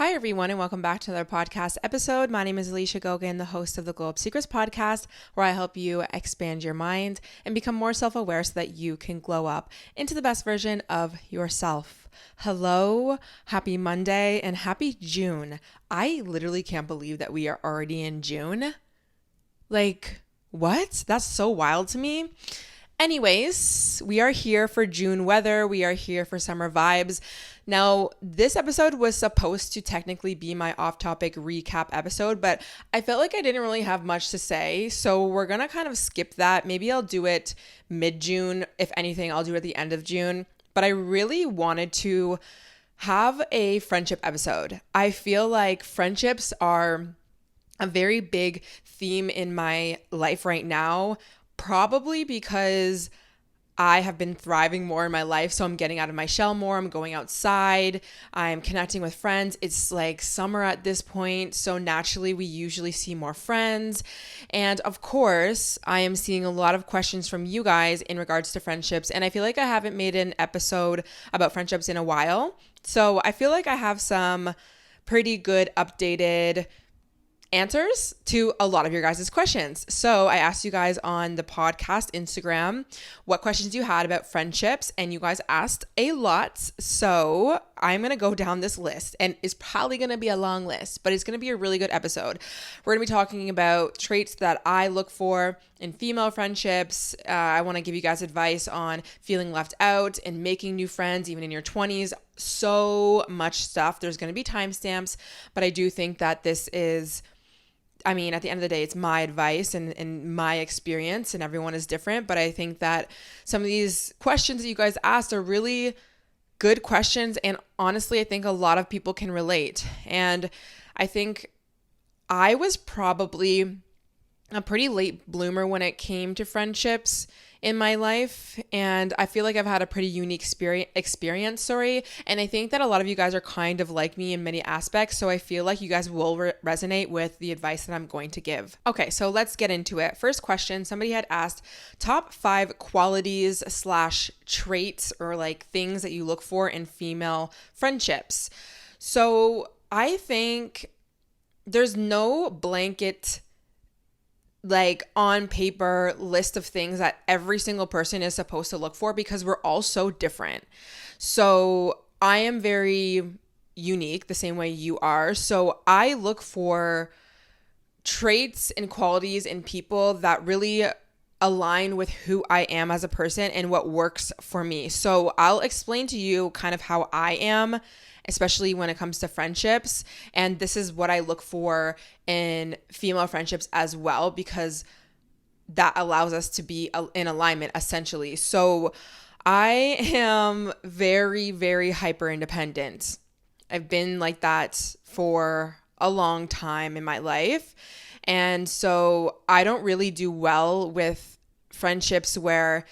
Hi, everyone, and welcome back to another podcast episode. My name is Alicia Gogan, the host of the Glow Up Secrets podcast, where I help you expand your mind and become more self-aware so that you can glow up into the best version of yourself. Hello, happy Monday, and happy June. I literally can't believe that we are already in June. Like, what? That's so wild to me. Anyways, we are here for June weather. We are here for summer vibes. Now, this episode was supposed to technically be my off-topic recap episode, but I felt like I didn't really have much to say, so we're going to kind of skip that. Maybe I'll do it mid-June. If anything, I'll do it at the end of June. But I really wanted to have a friendship episode. I feel like friendships are a very big theme in my life right now, probably because I have been thriving more in my life. So I'm getting out of my shell more. I'm going outside. I'm connecting with friends. It's like summer at this point. So naturally, we usually see more friends. And of course, I am seeing a lot of questions from you guys in regards to friendships. And I feel like I haven't made an episode about friendships in a while. So I feel like I have some pretty good updated answers to a lot of your guys' questions. So I asked you guys on the podcast Instagram what questions you had about friendships, and you guys asked a lot. So I'm going to go down this list, and it's probably going to be a long list, but it's going to be a really good episode. We're going to be talking about traits that I look for in female friendships. I want to give you guys advice on feeling left out and making new friends even in your 20s. So much stuff. There's going to be timestamps, but I do think that this is, I mean, at the end of the day, it's my advice and my experience, and everyone is different. But I think that some of these questions that you guys asked are really good questions. And honestly, I think a lot of people can relate. And I think I was probably a pretty late bloomer when it came to friendships in my life, and I feel like I've had a pretty unique experience, and I think that a lot of you guys are kind of like me in many aspects, so I feel like you guys will resonate with the advice that I'm going to give. Okay, so let's get into it. First question, somebody had asked top 5 qualities / traits or like things that you look for in female friendships. So I think there's no blanket like on paper list of things that every single person is supposed to look for, because we're all so different. So I am very unique the same way you are. So I look for traits and qualities in people that really align with who I am as a person and what works for me. So I'll explain to you kind of how I am, especially when it comes to friendships. And this is what I look for in female friendships as well, because that allows us to be in alignment, essentially. So I am very, very hyper independent. I've been like that for a long time in my life. And so I don't really do well with friendships where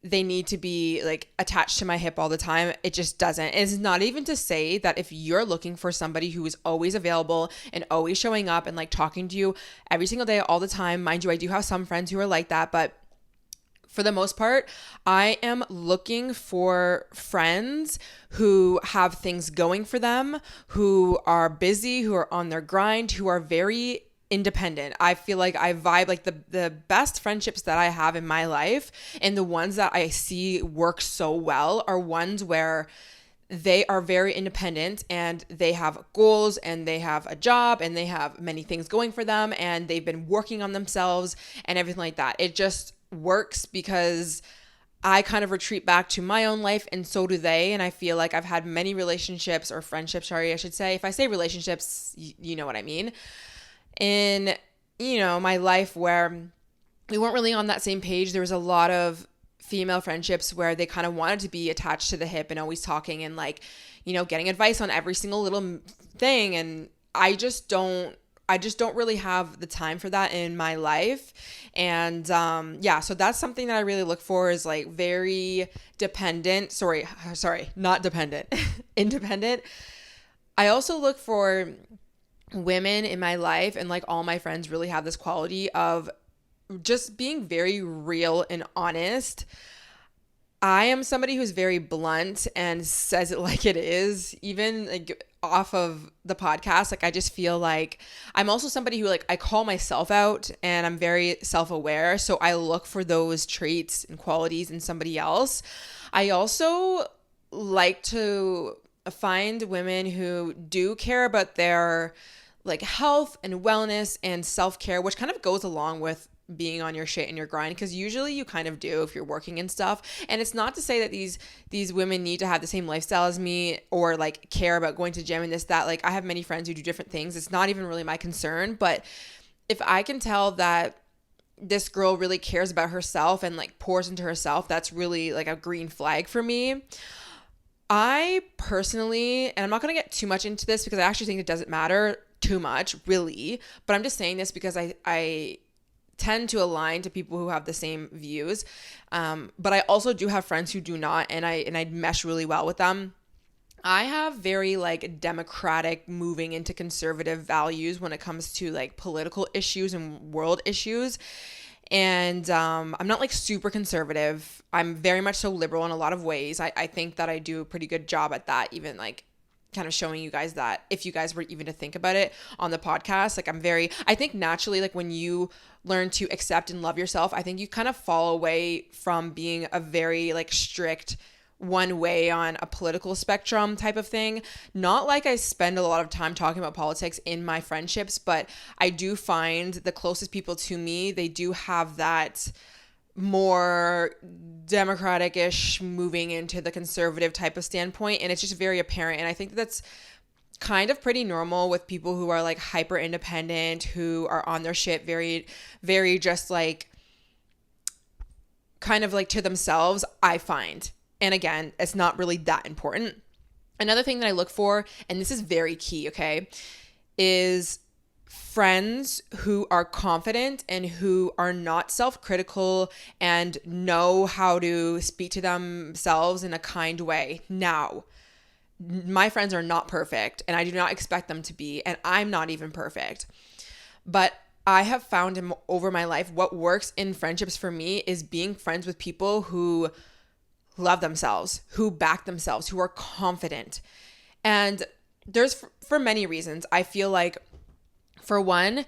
they need to be like attached to my hip all the time. It just doesn't. It's not even to say that if you're looking for somebody who is always available and always showing up and like talking to you every single day, all the time. Mind you, I do have some friends who are like that, but for the most part, I am looking for friends who have things going for them, who are busy, who are on their grind, who are very independent. I feel like I vibe like the best friendships that I have in my life, and the ones that I see work so well, are ones where they are very independent and they have goals and they have a job and they have many things going for them and they've been working on themselves and everything like that. It just works because I kind of retreat back to my own life, and so do they. And I feel like I've had many relationships, or friendships, I should say. If I say relationships, you know what I mean. In, my life where we weren't really on that same page. There was a lot of female friendships where they kind of wanted to be attached to the hip and always talking and like, getting advice on every single little thing. And I just don't really have the time for that in my life. And so that's something that I really look for, is like very dependent. Sorry, not dependent, independent. I also look for women in my life, and like all my friends really have this quality of just being very real and honest. I am somebody who's very blunt and says it like it is, even like off of the podcast. Like I just feel like I'm also somebody who like I call myself out and I'm very self-aware. So I look for those traits and qualities in somebody else. I also like to find women who do care about their like health and wellness and self-care, which kind of goes along with being on your shit and your grind, because usually you kind of do if you're working and stuff. And it's not to say that these women need to have the same lifestyle as me or like care about going to gym and this that. Like I have many friends who do different things. It's not even really my concern. But if I can tell that this girl really cares about herself and like pours into herself, that's really like a green flag for me. I personally, and I'm not going to get too much into this because I actually think it doesn't matter too much really, but I'm just saying this because I tend to align to people who have the same views. But I also do have friends who do not, and I mesh really well with them. I have very like democratic moving into conservative values when it comes to like political issues and world issues. And I'm not like super conservative. I'm very much so liberal in a lot of ways. I think that I do a pretty good job at that, even like kind of showing you guys that if you guys were even to think about it on the podcast, like I think naturally, like when you learn to accept and love yourself, I think you kind of fall away from being a very like strict one way on a political spectrum type of thing. Not like I spend a lot of time talking about politics in my friendships, but I do find the closest people to me, they do have that more democratic-ish moving into the conservative type of standpoint, and it's just very apparent. And I think that's kind of pretty normal with people who are like hyper independent, who are on their shit, very, very just like kind of like to themselves, I find. And again, it's not really that important. Another thing that I look for, and this is very key, okay, is friends who are confident and who are not self-critical and know how to speak to themselves in a kind way. Now, my friends are not perfect, and I do not expect them to be, and I'm not even perfect. But I have found over my life, what works in friendships for me is being friends with people who love themselves, who back themselves, who are confident. And there's for many reasons. I feel like, for one,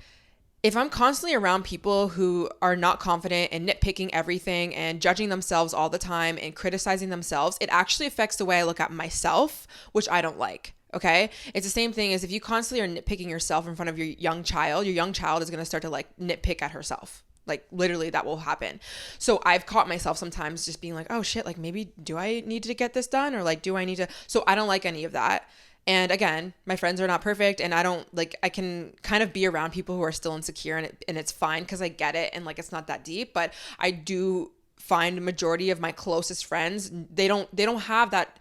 if I'm constantly around people who are not confident and nitpicking everything and judging themselves all the time and criticizing themselves, it actually affects the way I look at myself, which I don't like. Okay? It's the same thing as if you constantly are nitpicking yourself in front of your young child is going to start to like nitpick at herself. Like literally that will happen. So I've caught myself sometimes just being like, oh shit, like maybe do I need to get this done? Or like, do I need to? So I don't like any of that. And again, my friends are not perfect, and I can kind of be around people who are still insecure, and it's fine because I get it, and like it's not that deep. But I do find the majority of my closest friends, they don't have that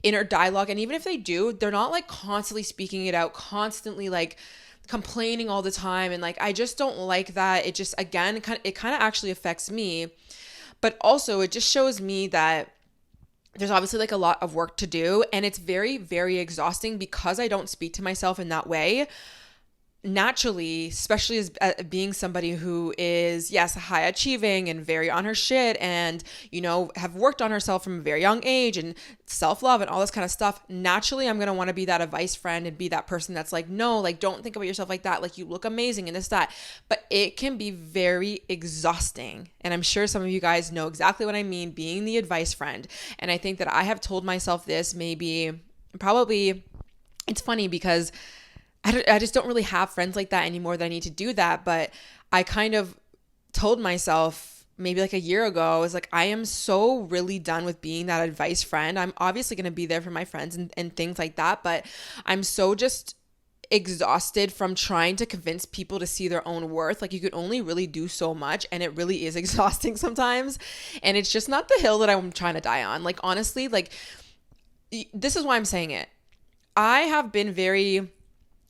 inner dialogue. And even if they do, they're not like constantly speaking it out, constantly like complaining all the time. And like, I just don't like that. It just, again, it kind of actually affects me, but also it just shows me that there's obviously like a lot of work to do, and it's very, very exhausting because I don't speak to myself in that way. Naturally, especially as being somebody who is, yes, high achieving and very on her shit and, have worked on herself from a very young age and self-love and all this kind of stuff, naturally, I'm going to want to be that advice friend and be that person that's like, no, like, don't think about yourself like that. Like, you look amazing and this, that. But it can be very exhausting. And I'm sure some of you guys know exactly what I mean, being the advice friend. And I think that I have told myself this probably, it's funny because I just don't really have friends like that anymore that I need to do that. But I kind of told myself maybe like a year ago, I was like, I am so really done with being that advice friend. I'm obviously going to be there for my friends and things like that. But I'm so just exhausted from trying to convince people to see their own worth. Like, you could only really do so much, and it really is exhausting sometimes. And it's just not the hill that I'm trying to die on. Like, honestly, like, this is why I'm saying it. I have been very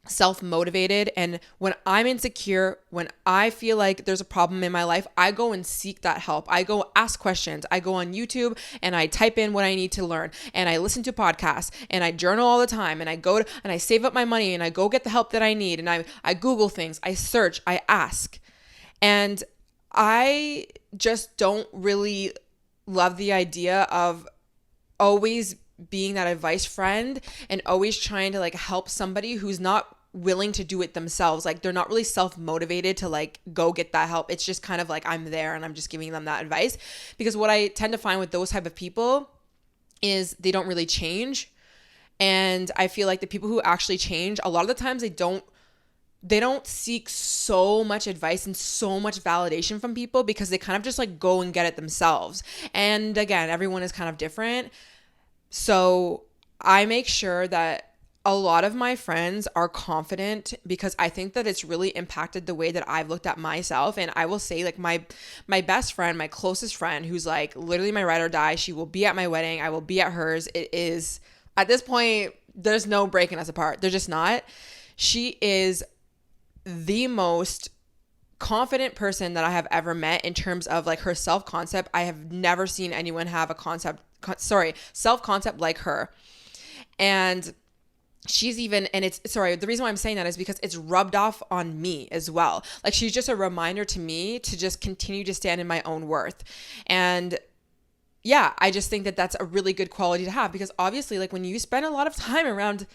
self-motivated, and when I'm insecure, when I feel like there's a problem in my life, I go and seek that help. I go ask questions. I go on YouTube and I type in what I need to learn, and I listen to podcasts, and I journal all the time, and I save up my money, and I go get the help that I need, and I Google things, I search, I ask. And I just don't really love the idea of always being that advice friend and always trying to like help somebody who's not willing to do it themselves. Like they're not really self-motivated to like go get that help. It's just kind of like I'm there and I'm just giving them that advice. Because what I tend to find with those type of people is they don't really change. And I feel like the people who actually change, a lot of the times they don't seek so much advice and so much validation from people because they kind of just like go and get it themselves. And again, everyone is kind of different. So I make sure that a lot of my friends are confident because I think that it's really impacted the way that I've looked at myself. And I will say like my best friend, my closest friend, who's like literally my ride or die, she will be at my wedding. I will be at hers. It is at this point, there's no breaking us apart. There's just not. She is the most confident person that I have ever met in terms of like her self-concept. I have never seen anyone have a self-concept like her. And she's even, and it's, sorry, the reason why I'm saying that is because it's rubbed off on me as well. Like she's just a reminder to me to just continue to stand in my own worth. And yeah, I just think that that's a really good quality to have because obviously like when you spend a lot of time around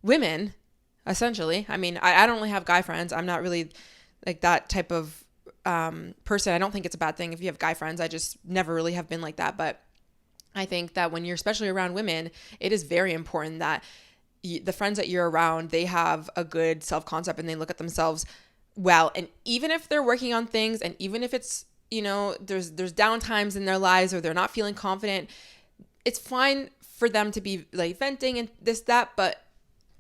women, essentially, I mean, I don't really have guy friends. I'm not really like that type of person. I don't think it's a bad thing if you have guy friends. I just never really have been like that. But I think that when you're especially around women, it is very important that the friends that you're around, they have a good self-concept and they look at themselves well. And even if they're working on things and even if it's, you know, there's down times in their lives or they're not feeling confident, it's fine for them to be like venting and this, that, but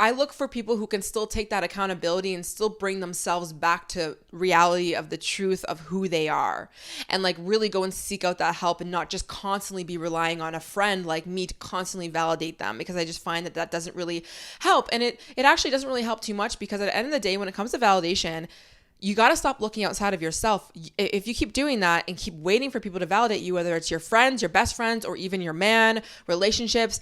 I look for people who can still take that accountability and still bring themselves back to reality of the truth of who they are and like really go and seek out that help and not just constantly be relying on a friend like me to constantly validate them because I just find that that doesn't really help. And it actually doesn't really help too much because at the end of the day, when it comes to validation, you got to stop looking outside of yourself. If you keep doing that and keep waiting for people to validate you, whether it's your friends, your best friends, or even your man, relationships,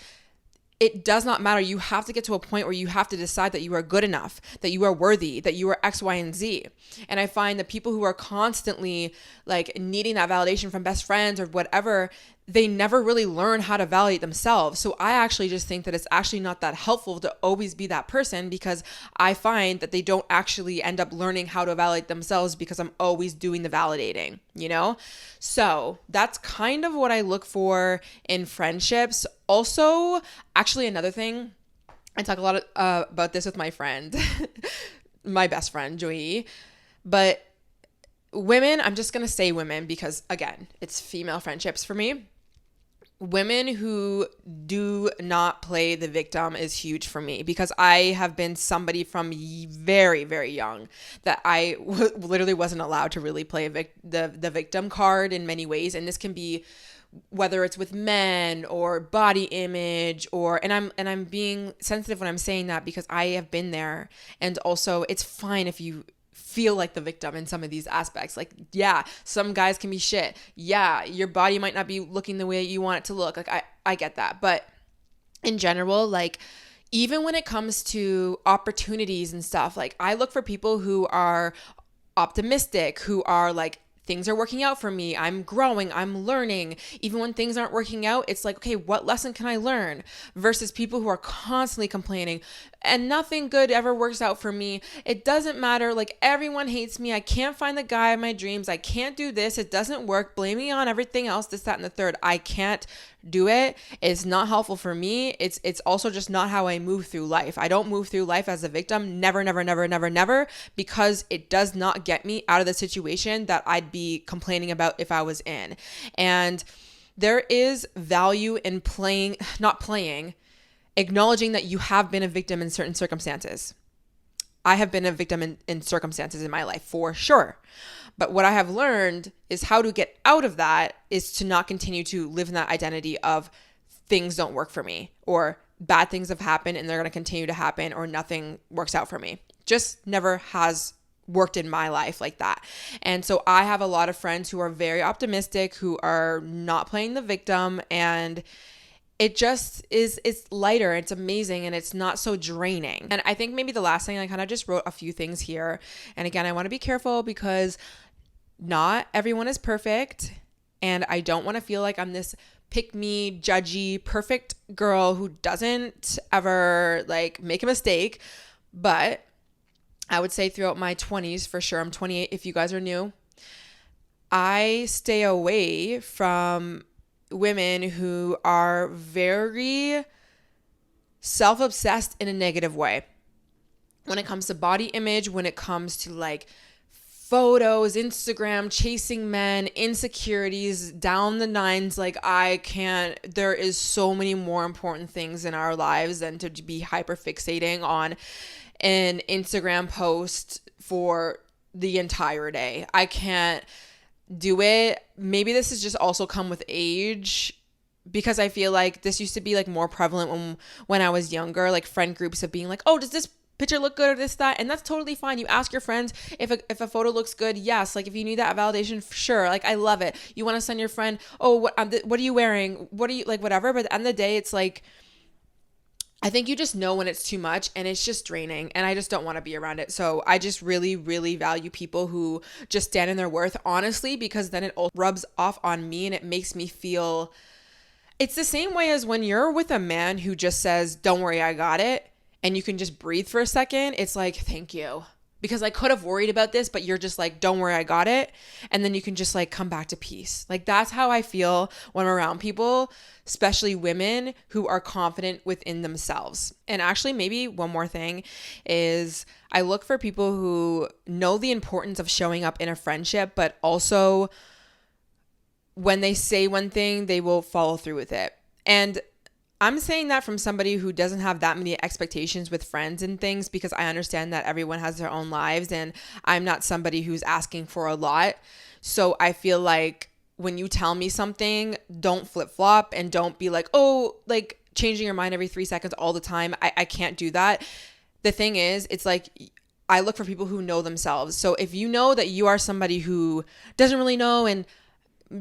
it does not matter. You have to get to a point where you have to decide that you are good enough, that you are worthy, that you are X, Y, and Z. And I find that people who are constantly like needing that validation from best friends or whatever, they never really learn how to validate themselves. So I actually just think that it's actually not that helpful to always be that person because I find that they don't actually end up learning how to validate themselves because I'm always doing the validating, you know? So that's kind of what I look for in friendships. Also, actually another thing, I talk a lot about this with my friend, my best friend, Joey, but women, I'm just going to say women because again, it's female friendships for me. Women who do not play the victim is huge for me because I have been somebody from very, very young that I literally wasn't allowed to really play the victim card in many ways. And this can be whether it's with men or body image or, and I'm being sensitive when I'm saying that because I have been there. And also it's fine if you feel like the victim in some of these aspects. Like, yeah, some guys can be shit. Yeah, your body might not be looking the way you want it to look. Like, I get that. But in general, like, even when it comes to opportunities and stuff, like, I look for people who are optimistic, who are like, things are working out for me. I'm growing. I'm learning. Even when things aren't working out, it's like, okay, what lesson can I learn? Versus people who are constantly complaining and nothing good ever works out for me. It doesn't matter. Like everyone hates me. I can't find the guy of my dreams. I can't do this. It doesn't work. Blame me on everything else, this, that, and the third. I can't do it. It's not helpful for me. It's also just not how I move through life. I don't move through life as a victim. Never, never, never, never, never, because it does not get me out of the situation that I'd be complaining about if I was in. And there is value in acknowledging that you have been a victim in certain circumstances. I have been a victim in circumstances in my life for sure. But what I have learned is how to get out of that is to not continue to live in that identity of things don't work for me or bad things have happened and they're going to continue to happen or nothing works out for me. Just never has worked in my life like that. And so I have a lot of friends who are very optimistic, who are not playing the victim, and it just is, it's lighter, it's amazing, and it's not so draining. And I think maybe the last thing, I kind of just wrote a few things here. And again, I want to be careful because not everyone is perfect. And I don't want to feel like I'm this pick me, judgy, perfect girl who doesn't ever like make a mistake. But I would say throughout my 20s, for sure, I'm 28 if you guys are new, I stay away from women who are very self-obsessed in a negative way. When it comes to body image, when it comes to like photos, Instagram, chasing men, insecurities, down the nines, like there is so many more important things in our lives than to be hyper fixating on an Instagram post for the entire day. I can't do it. Maybe this has just also come with age, because I feel like this used to be like more prevalent when I was younger, like friend groups of being like, oh, does this picture look good or this, that? And that's totally fine. You ask your friends if a photo looks good. Yes. Like if you need that validation, sure. Like I love it. You want to send your friend, oh, what are you wearing? What are you like, whatever. But at the end of the day, it's like, I think you just know when it's too much and it's just draining, and I just don't want to be around it. So I just really, really value people who just stand in their worth, honestly, because then it all rubs off on me and it makes me feel, it's the same way as when you're with a man who just says, don't worry, I got it. And you can just breathe for a second. It's like, thank you. Because I could have worried about this, but you're just like, don't worry, I got it. And then you can just like come back to peace. Like that's how I feel when I'm around people, especially women who are confident within themselves. And actually, maybe one more thing is I look for people who know the importance of showing up in a friendship, but also when they say one thing, they will follow through with it. And I'm saying that from somebody who doesn't have that many expectations with friends and things, because I understand that everyone has their own lives and I'm not somebody who's asking for a lot. So I feel like when you tell me something, don't flip-flop and don't be like, oh, like changing your mind every 3 seconds all the time. I can't do that. The thing is, it's like I look for people who know themselves. So if you know that you are somebody who doesn't really know and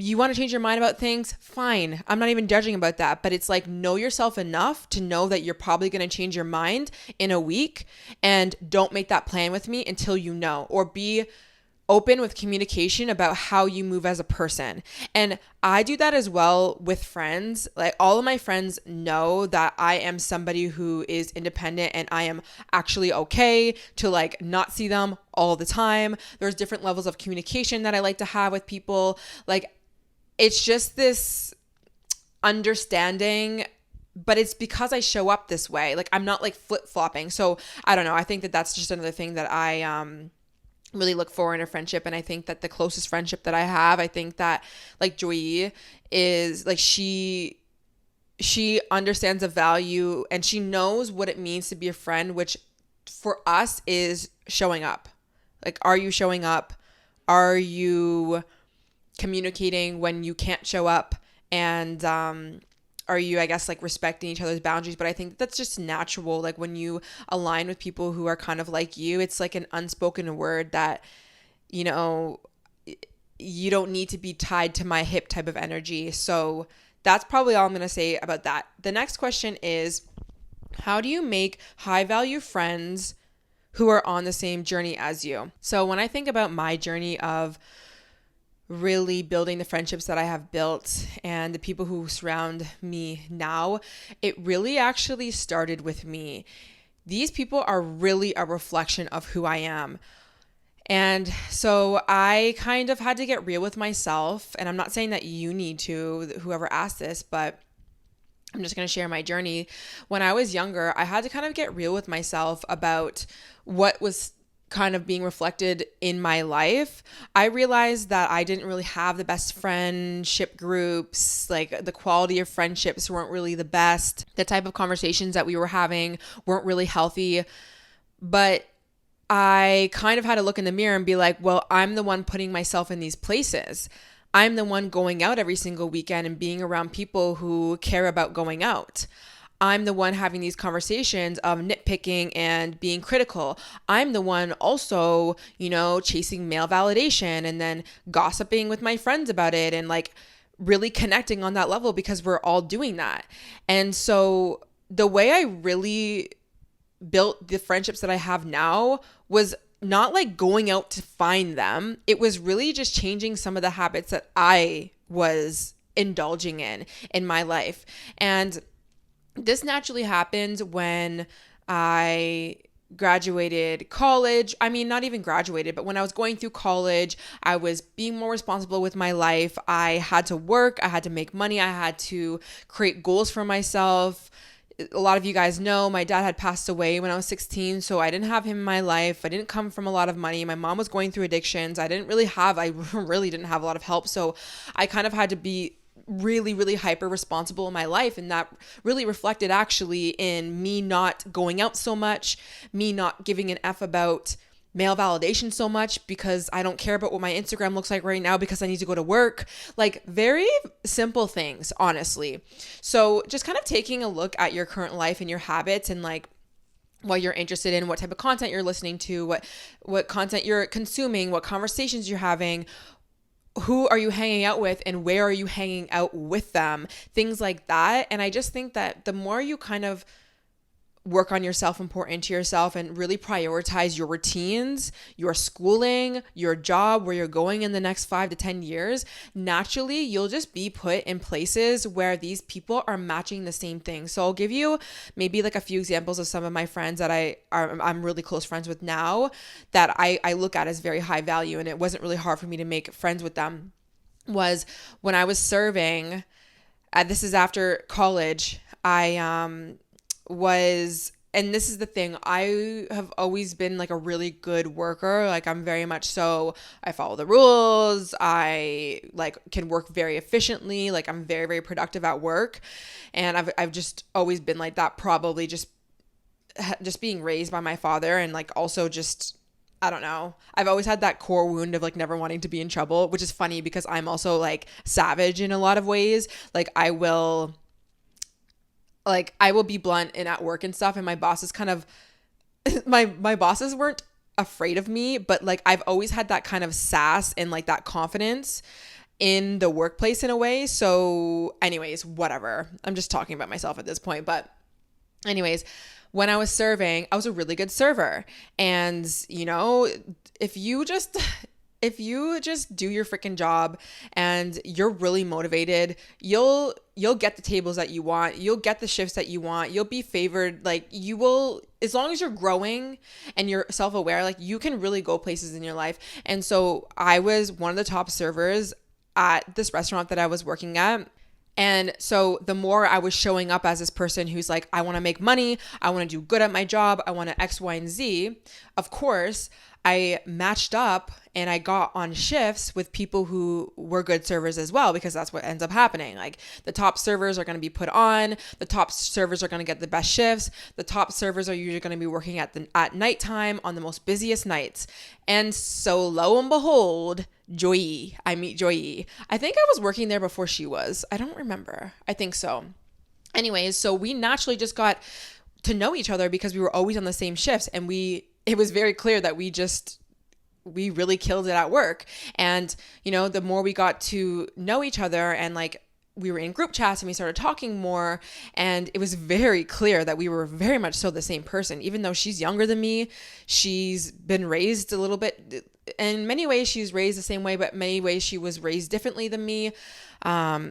you want to change your mind about things, fine. I'm not even judging about that, but it's like, know yourself enough to know that you're probably going to change your mind in a week, and don't make that plan with me until you know, or be open with communication about how you move as a person. And I do that as well with friends. Like all of my friends know that I am somebody who is independent and I am actually okay to like not see them all the time. There's different levels of communication that I like to have with people. Like it's just this understanding, but it's because I show up this way. Like I'm not like flip-flopping. So I don't know. I think that that's just another thing that I really look for in a friendship. And I think that the closest friendship that I have, I think that like Joy is like, she understands the value and she knows what it means to be a friend, which for us is showing up. Like, are you showing up? Are you communicating when you can't show up? And are you, I guess, like respecting each other's boundaries? But I think that's just natural. Like when you align with people who are kind of like you, it's like an unspoken word that, you know, you don't need to be tied to my hip type of energy. So that's probably all I'm going to say about that. The next question is, how do you make high value friends who are on the same journey as you? So when I think about my journey of really building the friendships that I have built and the people who surround me now, it really actually started with me. These people are really a reflection of who I am. And so I kind of had to get real with myself. And I'm not saying that you need to, whoever asked this, but I'm just going to share my journey. When I was younger, I had to kind of get real with myself about what was kind of being reflected in my life. I realized that I didn't really have the best friendship groups. Like the quality of friendships weren't really the best. The type of conversations that we were having weren't really healthy. But I kind of had to look in the mirror and be like, well, I'm the one putting myself in these places. I'm the one going out every single weekend and being around people who care about going out. I'm the one having these conversations of nitpicking and being critical. I'm the one also, you know, chasing male validation and then gossiping with my friends about it and like really connecting on that level because we're all doing that. And so the way I really built the friendships that I have now was not like going out to find them. It was really just changing some of the habits that I was indulging in my life. And this naturally happened when I graduated college. I mean, not even graduated, but when I was going through college, I was being more responsible with my life. I had to work, I had to make money, I had to create goals for myself. A lot of you guys know my dad had passed away when I was 16, so I didn't have him in my life. I didn't come from a lot of money. My mom was going through addictions. I really didn't have a lot of help. So I kind of had to be really, really hyper responsible in my life. And that really reflected actually in me not going out so much, me not giving an F about male validation so much because I don't care about what my Instagram looks like right now because I need to go to work. Like very simple things, honestly. So just kind of taking a look at your current life and your habits and like what you're interested in, what type of content you're listening to, what content you're consuming, what conversations you're having, who are you hanging out with and where are you hanging out with them, things like that. And I just think that the more you kind of work on yourself and pour into yourself and really prioritize your routines, your schooling, your job, where you're going in the next 5 to 10 years, naturally you'll just be put in places where these people are matching the same thing. So I'll give you maybe like a few examples of some of my friends that I'm really close friends with now that I look at as very high value, and it wasn't really hard for me to make friends with them. Was when I was serving, this is after college, and this is the thing, I have always been like a really good worker. Like I'm very much so, I follow the rules. I like can work very efficiently. Like I'm very, very productive at work. And I've just always been like that, probably just being raised by my father. And like also just, I don't know. I've always had that core wound of like never wanting to be in trouble, which is funny because I'm also like savage in a lot of ways. Like I will be blunt and at work and stuff, and my bosses kind of my bosses weren't afraid of me, but like I've always had that kind of sass and like that confidence in the workplace in a way. So anyways, whatever. I'm just talking about myself at this point, but anyways, when I was serving, I was a really good server. And you know, if you just do your freaking job and you're really motivated, you'll get the tables that you want. You'll get the shifts that you want. You'll be favored. Like you will, as long as you're growing and you're self-aware, like you can really go places in your life. And so I was one of the top servers at this restaurant that I was working at. And so the more I was showing up as this person who's like, I want to make money, I want to do good at my job, I want to X, Y, and Z, of course, I matched up and I got on shifts with people who were good servers as well, because that's what ends up happening. Like the top servers are going to be put on, the top servers are going to get the best shifts, the top servers are usually going to be working at nighttime on the most busiest nights. And so lo and behold, I meet Joy. I think I was working there before she was. I don't remember. I think so. Anyways, so we naturally just got to know each other because we were always on the same shifts, and it was very clear that we really killed it at work. And, you know, the more we got to know each other and like we were in group chats and we started talking more, and it was very clear that we were very much so the same person. Even though she's younger than me, she's been raised a little bit, in many ways she's raised the same way, but many ways she was raised differently than me.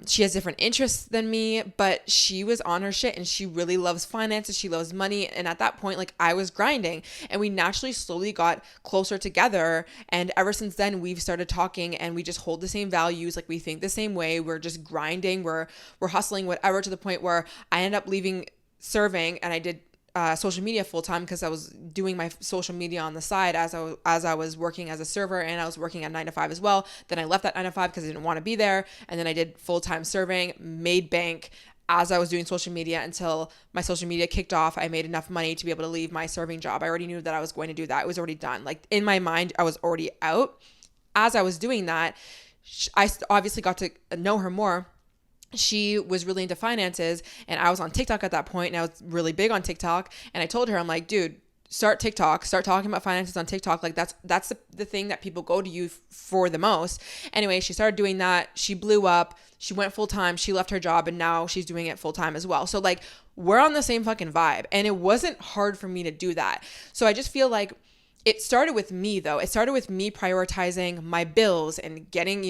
She has different interests than me, but she was on her shit and she really loves finances. She loves money. And at that point, like I was grinding, and we naturally slowly got closer together. And ever since then we've started talking and we just hold the same values. Like we think the same way. We're just grinding. We're hustling, whatever, to the point where I ended up leaving serving and I did social media full time because I was doing my social media on the side as I was working as a server, and I was working at 9 to 5 as well. Then I left that 9 to 5 because I didn't want to be there, and then I did full time serving, made bank as I was doing social media until my social media kicked off. I made enough money to be able to leave my serving job. I already knew that I was going to do that. It was already done. Like in my mind, I was already out. As I was doing that, I obviously got to know her more. She was really into finances, and I was on TikTok at that point, and I was really big on TikTok. And I told her, I'm like, dude, start TikTok, start talking about finances on TikTok. Like that's the thing that people go to you for the most. Anyway, she started doing that. She blew up. She went full time. She left her job, and now she's doing it full time as well. So like we're on the same fucking vibe, and it wasn't hard for me to do that. So I just feel like it started with me though. It started with me prioritizing my bills and getting,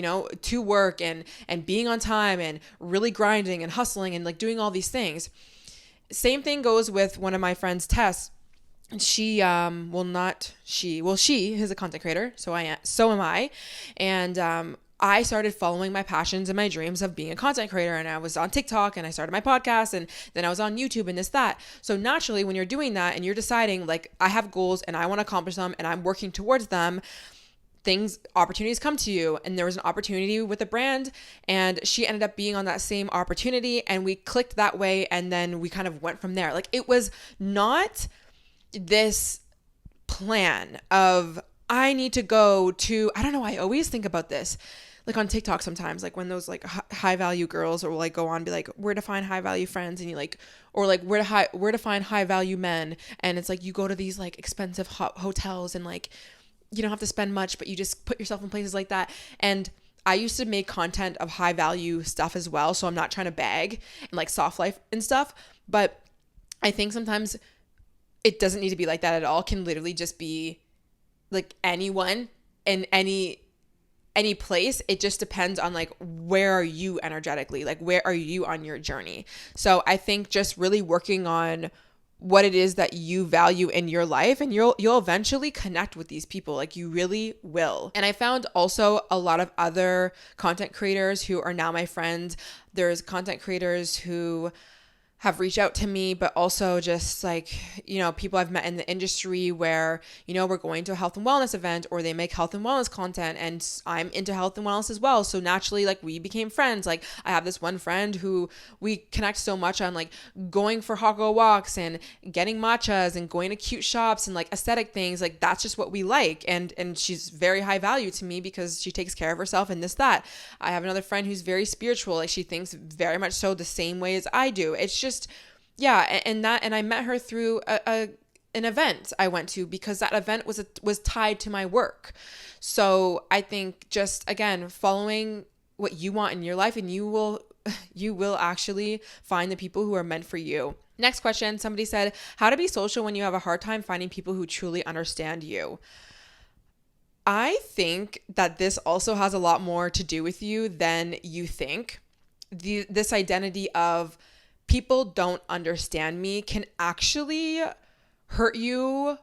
to work and being on time and really grinding and hustling and like doing all these things. Same thing goes with one of my friends, Tess. She she is a content creator, so am I. And I started following my passions and my dreams of being a content creator, and I was on TikTok and I started my podcast, and then I was on YouTube and that. So naturally, when you're doing that and you're deciding like I have goals and I want to accomplish them and I'm working towards them, opportunities come to you. And there was an opportunity with a brand, and she ended up being on that same opportunity, and we clicked that way, and then we kind of went from there. Like it was not this plan of I need to go to, I don't know, I always think about this like on TikTok sometimes, like when those like high value girls or like go on and be like where to find high value friends, and you like, or like where to find high value men, and it's like you go to these like expensive hotels and like you don't have to spend much, but you just put yourself in places like that. And I used to make content of high value stuff as well, so I'm not trying to bag and like soft life and stuff, but I think sometimes it doesn't need to be like that at all. It can literally just be like anyone in any place. It just depends on like where are you energetically, like where are you on your journey. So I think just really working on what it is that you value in your life, and you'll eventually connect with these people, like you really will. And I found also a lot of other content creators who are now my friends. There's content creators who have reached out to me, but also just like, people I've met in the industry where, we're going to a health and wellness event, or they make health and wellness content, and I'm into health and wellness as well. So naturally, like we became friends. Like I have this one friend who we connect so much on like going for hot walks and getting matchas and going to cute shops and like aesthetic things. Like that's just what we like. And she's very high value to me because she takes care of herself and that. I have another friend who's very spiritual. Like she thinks very much so the same way as I do. It's just, yeah. And I met her through an event I went to, because that event was tied to my work. So I think just, again, following what you want in your life, and you will actually find the people who are meant for you. Next question. Somebody said, how to be social when you have a hard time finding people who truly understand you. I think that this also has a lot more to do with you than you think. This identity of people don't understand me can actually hurt you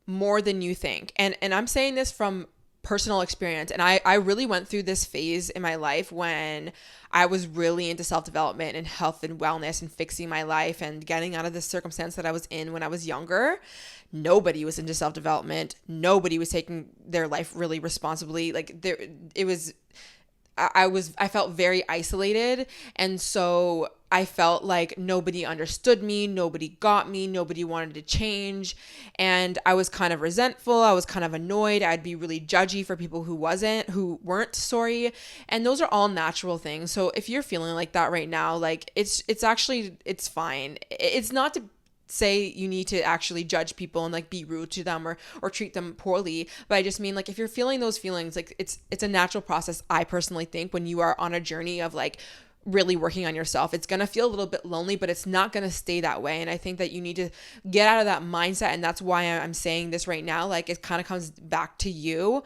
more than you think. And I'm saying this from personal experience. And I really went through this phase in my life when I was really into self-development and health and wellness and fixing my life and getting out of the circumstance that I was in when I was younger. Nobody was into self-development. Nobody was taking their life really responsibly. Like I felt very isolated. And so I felt like nobody understood me, nobody got me, nobody wanted to change. And I was kind of resentful. I was kind of annoyed. I'd be really judgy for people who weren't sorry. And those are all natural things. So if you're feeling like that right now, like it's fine. It's not to say you need to actually judge people and like be rude to them or treat them poorly. But I just mean like if you're feeling those feelings, like it's a natural process. I personally think when you are on a journey of like really working on yourself, it's going to feel a little bit lonely, but it's not going to stay that way. And I think that you need to get out of that mindset. And that's why I'm saying this right now. Like it kind of comes back to you.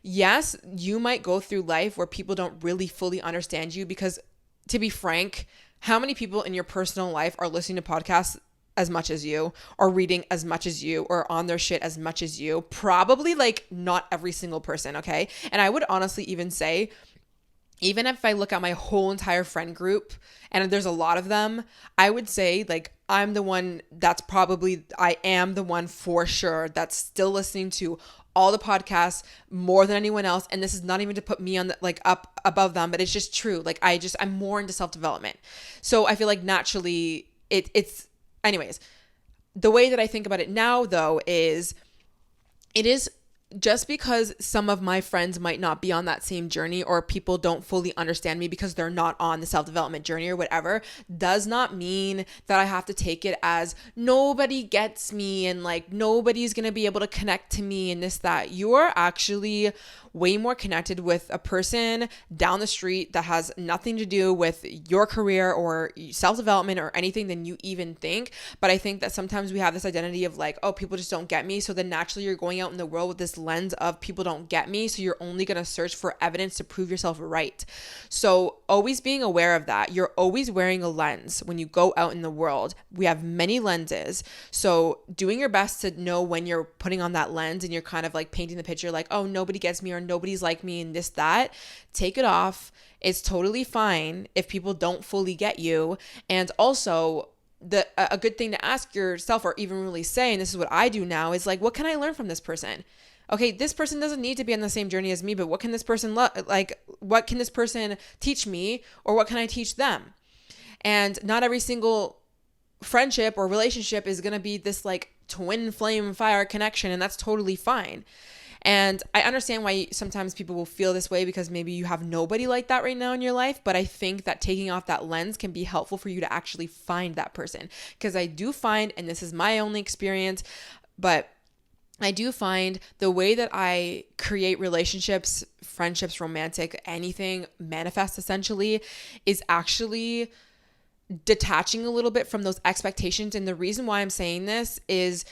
Yes, you might go through life where people don't really fully understand you, because to be frank, how many people in your personal life are listening to podcasts as much as you, or reading as much as you, or on their shit as much as you? Probably like not every single person, okay? And I would honestly even say, even if I look at my whole entire friend group, and there's a lot of them, I would say like I am the one for sure that's still listening to all the podcasts more than anyone else. And this is not even to put me on like up above them, but it's just true. Like I'm more into self-development. So I feel like naturally it's anyways, the way that I think about it now though is it is just because some of my friends might not be on that same journey, or people don't fully understand me because they're not on the self-development journey or whatever, does not mean that I have to take it as nobody gets me and like nobody's going to be able to connect to me and that. You are actually way more connected with a person down the street that has nothing to do with your career or self-development or anything than you even think. But I think that sometimes we have this identity of like, oh, people just don't get me. So then naturally you're going out in the world with this lens of people don't get me. So you're only going to search for evidence to prove yourself right. So always being aware of that. You're always wearing a lens when you go out in the world. We have many lenses. So doing your best to know when you're putting on that lens and you're kind of like painting the picture like, oh, nobody gets me or nobody's like me and this, that, take it off. It's totally fine if people don't fully get you. And also a good thing to ask yourself or even really say, and this is what I do now, is like, what can I learn from this person? Okay, this person doesn't need to be on the same journey as me, but what can this person what can this person teach me, or what can I teach them? And not every single friendship or relationship is going to be this like twin flame fire connection, and that's totally fine. And I understand why sometimes people will feel this way because maybe you have nobody like that right now in your life. But I think that taking off that lens can be helpful for you to actually find that person. Because I do find, and this is my only experience, but I do find the way that I create relationships, friendships, romantic, anything, manifest essentially, is actually detaching a little bit from those expectations. And the reason why I'm saying this is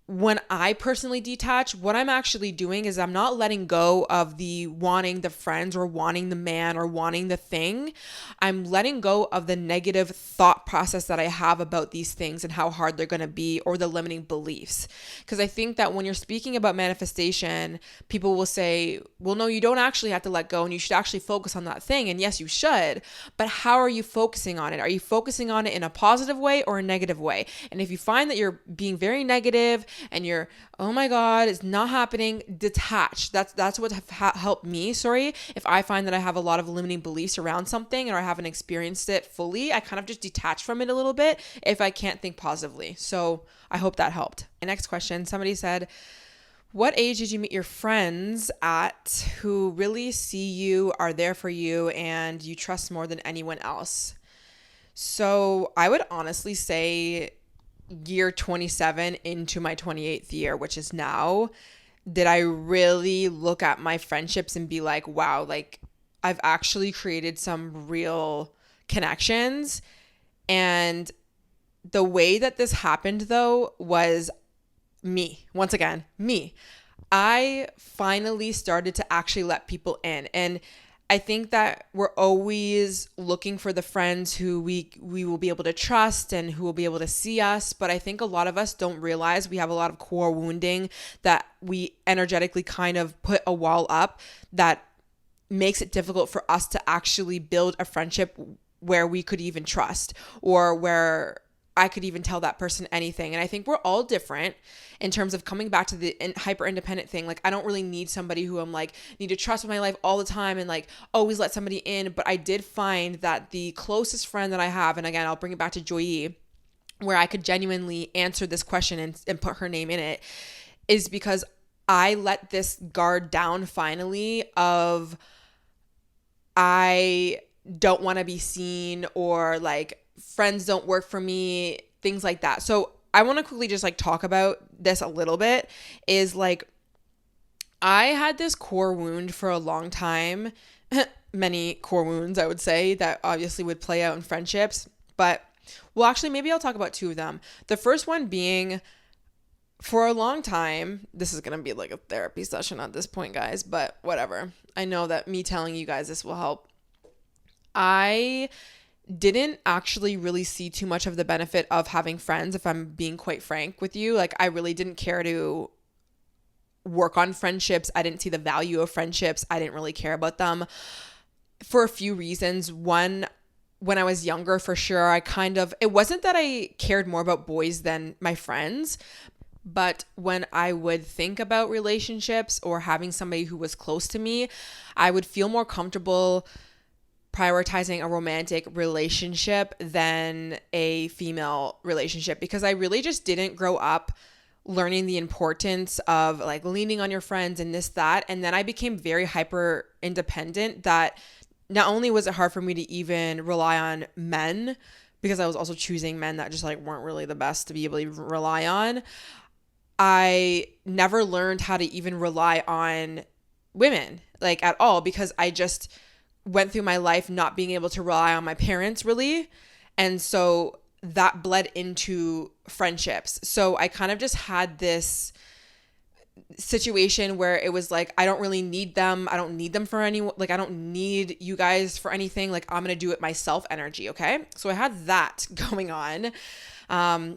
when I personally detach, what I'm actually doing is I'm not letting go of the wanting the friends or wanting the man or wanting the thing. I'm letting go of the negative thought process that I have about these things and how hard they're going to be, or the limiting beliefs. Because I think that when you're speaking about manifestation, people will say, well, no, you don't actually have to let go and you should actually focus on that thing. And yes, you should. But how are you focusing on it? Are you focusing on it in a positive way or a negative way? And if you find that you're being very negative and you're, oh my God, it's not happening, detach. That's what helped me. If I find that I have a lot of limiting beliefs around something or I haven't experienced it fully, I kind of just detach from it a little bit if I can't think positively. So I hope that helped. My next question, somebody said, what age did you meet your friends at who really see you, are there for you, and you trust more than anyone else? So I would honestly say year 27 into my 28th year, which is now, did I really look at my friendships and be like, wow, like I've actually created some real connections. And the way that this happened though was me. Once again, me. I finally started to actually let people in. And I think that we're always looking for the friends who we will be able to trust and who will be able to see us. But I think a lot of us don't realize we have a lot of core wounding that we energetically kind of put a wall up that makes it difficult for us to actually build a friendship where we could even trust, or where I could even tell that person anything. And I think we're all different in terms of coming back to the hyper independent thing. Like, I don't really need somebody who I'm like, need to trust with my life all the time and like always let somebody in. But I did find that the closest friend that I have, and again, I'll bring it back to Joy, where I could genuinely answer this question and put her name in it, is because I let this guard down finally of, I don't want to be seen, or like friends don't work for me, things like that. So I want to quickly just like talk about this a little bit, is like, I had this core wound for a long time, many core wounds, I would say, that obviously would play out in friendships. But, well, actually, maybe I'll talk about two of them. The first one being, for a long time, this is going to be like a therapy session at this point, guys, but whatever. I know that me telling you guys this will help. I didn't actually really see too much of the benefit of having friends, if I'm being quite frank with you. Like, I really didn't care to work on friendships. I didn't see the value of friendships. I didn't really care about them for a few reasons. One, when I was younger, for sure, it wasn't that I cared more about boys than my friends, but when I would think about relationships or having somebody who was close to me, I would feel more comfortable prioritizing a romantic relationship than a female relationship, because I really just didn't grow up learning the importance of like leaning on your friends and this, that. And then I became very hyper independent, that not only was it hard for me to even rely on men, because I was also choosing men that just like weren't really the best to be able to rely on, I never learned how to even rely on women. like at all, because I just went through my life not being able to rely on my parents really. And so that bled into friendships. So I kind of just had this situation where it was like, I don't really need them. I don't need them for any, like, I don't need you guys for anything. Like, I'm going to do it myself energy. Okay. So I had that going on,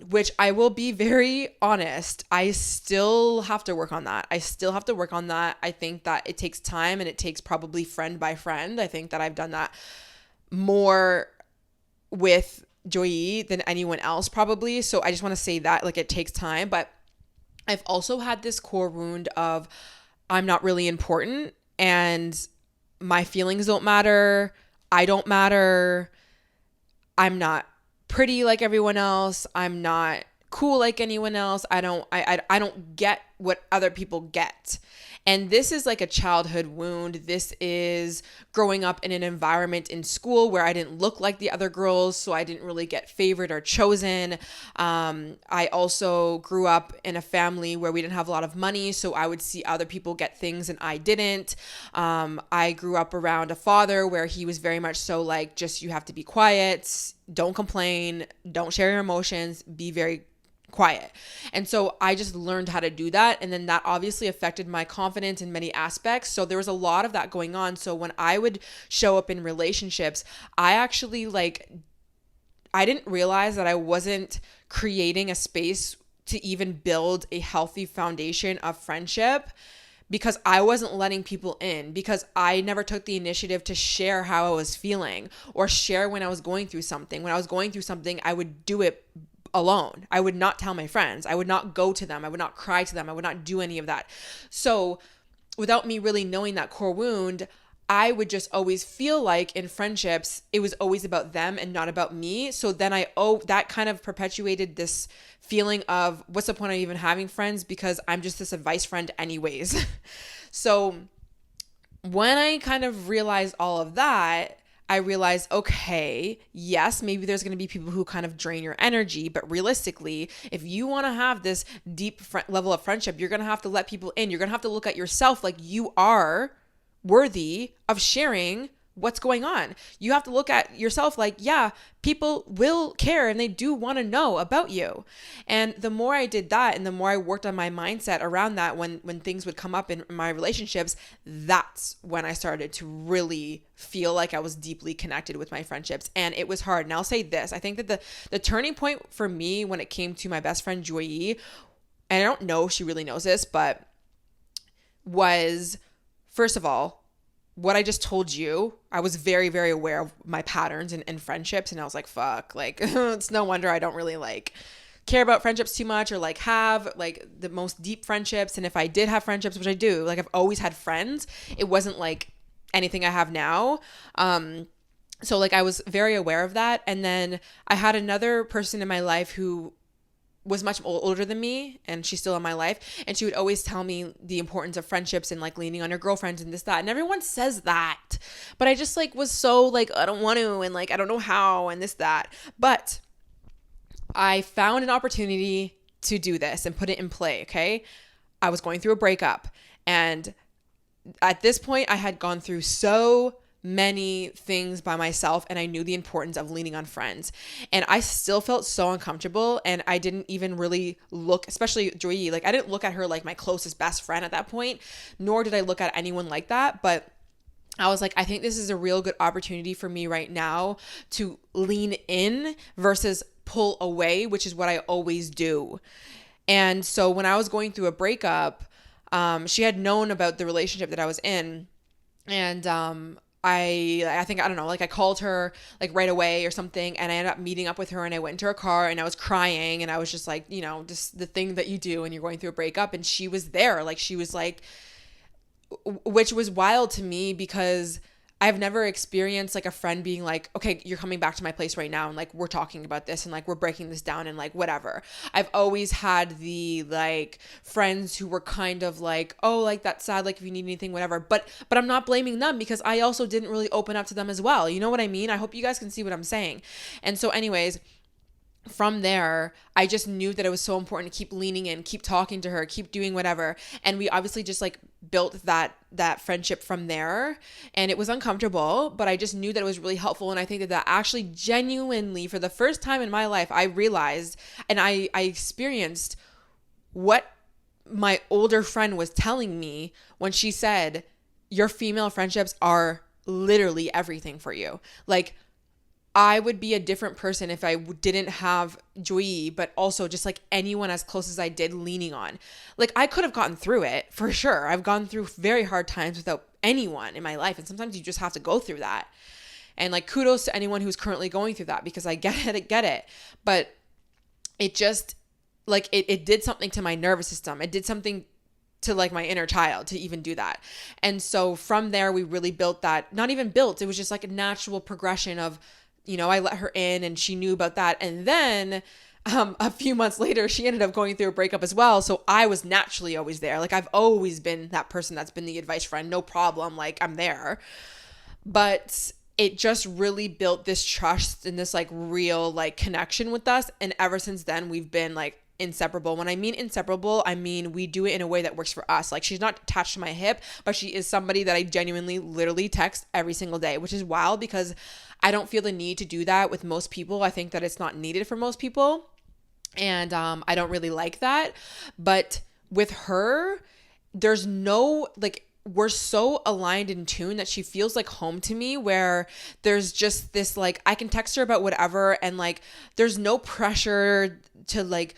which I will be very honest, I still have to work on that. I think that it takes time, and it takes probably friend by friend. I think that I've done that more with Joy than anyone else probably. So I just want to say that, like, it takes time, but I've also had this core wound of I'm not really important, and my feelings don't matter. I don't matter. I'm not pretty like everyone else. I'm not cool like anyone else. I don't get what other people get. And this is like a childhood wound. This is growing up in an environment in school where I didn't look like the other girls, so I didn't really get favored or chosen. I also grew up in a family where we didn't have a lot of money, so I would see other people get things and I didn't. I grew up around a father where he was very much so like, just, you have to be quiet, don't complain, don't share your emotions, be very quiet. And so I just learned how to do that. And then that obviously affected my confidence in many aspects. So there was a lot of that going on. So when I would show up in relationships, I actually I didn't realize that I wasn't creating a space to even build a healthy foundation of friendship, because I wasn't letting people in, because I never took the initiative to share how I was feeling or share when I was going through something. When I was going through something, I would do it alone. I would not tell my friends. I would not go to them. I would not cry to them. I would not do any of that. So without me really knowing that core wound, I would just always feel like in friendships, it was always about them and not about me. So then that kind of perpetuated this feeling of, what's the point of even having friends, because I'm just this advice friend anyways. So when I kind of realized all of that, I realized, okay, yes, maybe there's going to be people who kind of drain your energy, but realistically, if you want to have this deep level of friendship, you're going to have to let people in. You're going to have to look at yourself like you are worthy of sharing what's going on. You have to look at yourself like, yeah, people will care and they do want to know about you. And the more I did that, and the more I worked on my mindset around that, when things would come up in my relationships, that's when I started to really feel like I was deeply connected with my friendships. And it was hard. And I'll say this, I think that the turning point for me when it came to my best friend Joy, and I don't know if she really knows this, but was, first of all, what I just told you. I was very, very aware of my patterns in friendships, and I was like, fuck, like, it's no wonder I don't really care about friendships too much, or have the most deep friendships. And if I did have friendships, which I do, I've always had friends, it wasn't anything I have now. So I was very aware of that. And then I had another person in my life who was much older than me, and she's still in my life, and she would always tell me the importance of friendships and leaning on your girlfriends and this, that, and everyone says that, but I just was so I don't want to, and I don't know how, and this, that. But I found an opportunity to do this and put it in play. Okay, I was going through a breakup, and at this point I had gone through so many things by myself, and I knew the importance of leaning on friends, and I still felt so uncomfortable, and I didn't even really look, especially Joy, I didn't look at her like my closest best friend at that point, nor did I look at anyone like that. But I was like, I think this is a real good opportunity for me right now to lean in versus pull away, which is what I always do. And so when I was going through a breakup, she had known about the relationship that I was in, and I think, I don't know, I called her right away or something, and I ended up meeting up with her, and I went into her car, and I was crying, and I was just just the thing that you do when you're going through a breakup. And she was there, she was which was wild to me, because I've never experienced a friend being okay, you're coming back to my place right now, and we're talking about this, and we're breaking this down, and whatever. I've always had the friends who were kind of oh, that's sad, if you need anything, whatever. But I'm not blaming them, because I also didn't really open up to them as well. You know what I mean? I hope you guys can see what I'm saying. And so anyways, from there, I just knew that it was so important to keep leaning in, keep talking to her, keep doing whatever. And we obviously just like built that friendship from there. And it was uncomfortable, but I just knew that it was really helpful. And I think that actually genuinely, for the first time in my life, I realized and I experienced what my older friend was telling me when she said, your female friendships are literally everything for you. Like, I would be a different person if I didn't have Joy, but also just like anyone as close as I did leaning on. Like, I could have gotten through it for sure. I've gone through very hard times without anyone in my life. And sometimes you just have to go through that. And like, kudos to anyone who's currently going through that, because I get it. But it just like, it did something to my nervous system. It did something to like my inner child to even do that. And so from there, we really built that, not even built, it was just like a natural progression of, I let her in and she knew about that. And then a few months later, she ended up going through a breakup as well. So I was naturally always there. Like, I've always been that person that's been the advice friend. No problem. Like, I'm there. But it just really built this trust and this like real like connection with us. And ever since then, we've been like inseparable. When I mean inseparable, I mean we do it in a way that works for us. Like, she's not attached to my hip, but she is somebody that I genuinely literally text every single day, which is wild because I don't feel the need to do that with most people. I think that it's not needed for most people. And I don't really like that. But with her, there's no like, we're so aligned in tune that she feels like home to me, where there's just this like, I can text her about whatever, and like there's no pressure to like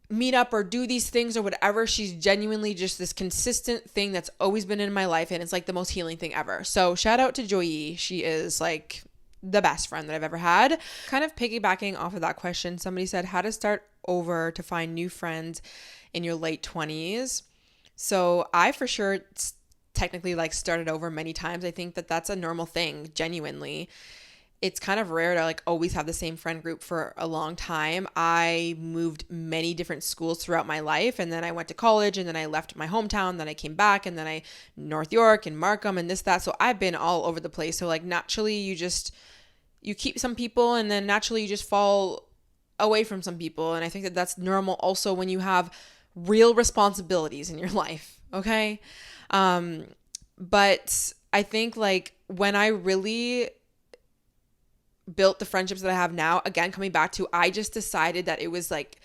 meet up or do these things or whatever. She's genuinely just this consistent thing that's always been in my life, and it's like the most healing thing ever. So shout out to Joy. She is like the best friend that I've ever had. Kind of piggybacking off of that question, somebody said how to start over to find new friends in your late 20s. So I for sure technically like started over many times. I think that that's a normal thing, genuinely. It's kind of rare to like always have the same friend group for a long time. I moved many different schools throughout my life, and then I went to college, and then I left my hometown, then I came back, and then I North York and Markham and this, that. So I've been all over the place. So like naturally you keep some people, and then naturally you just fall away from some people. And I think that that's normal also when you have real responsibilities in your life. Okay. But I think like when I really built the friendships that I have now, again, coming back to, I just decided that it was like,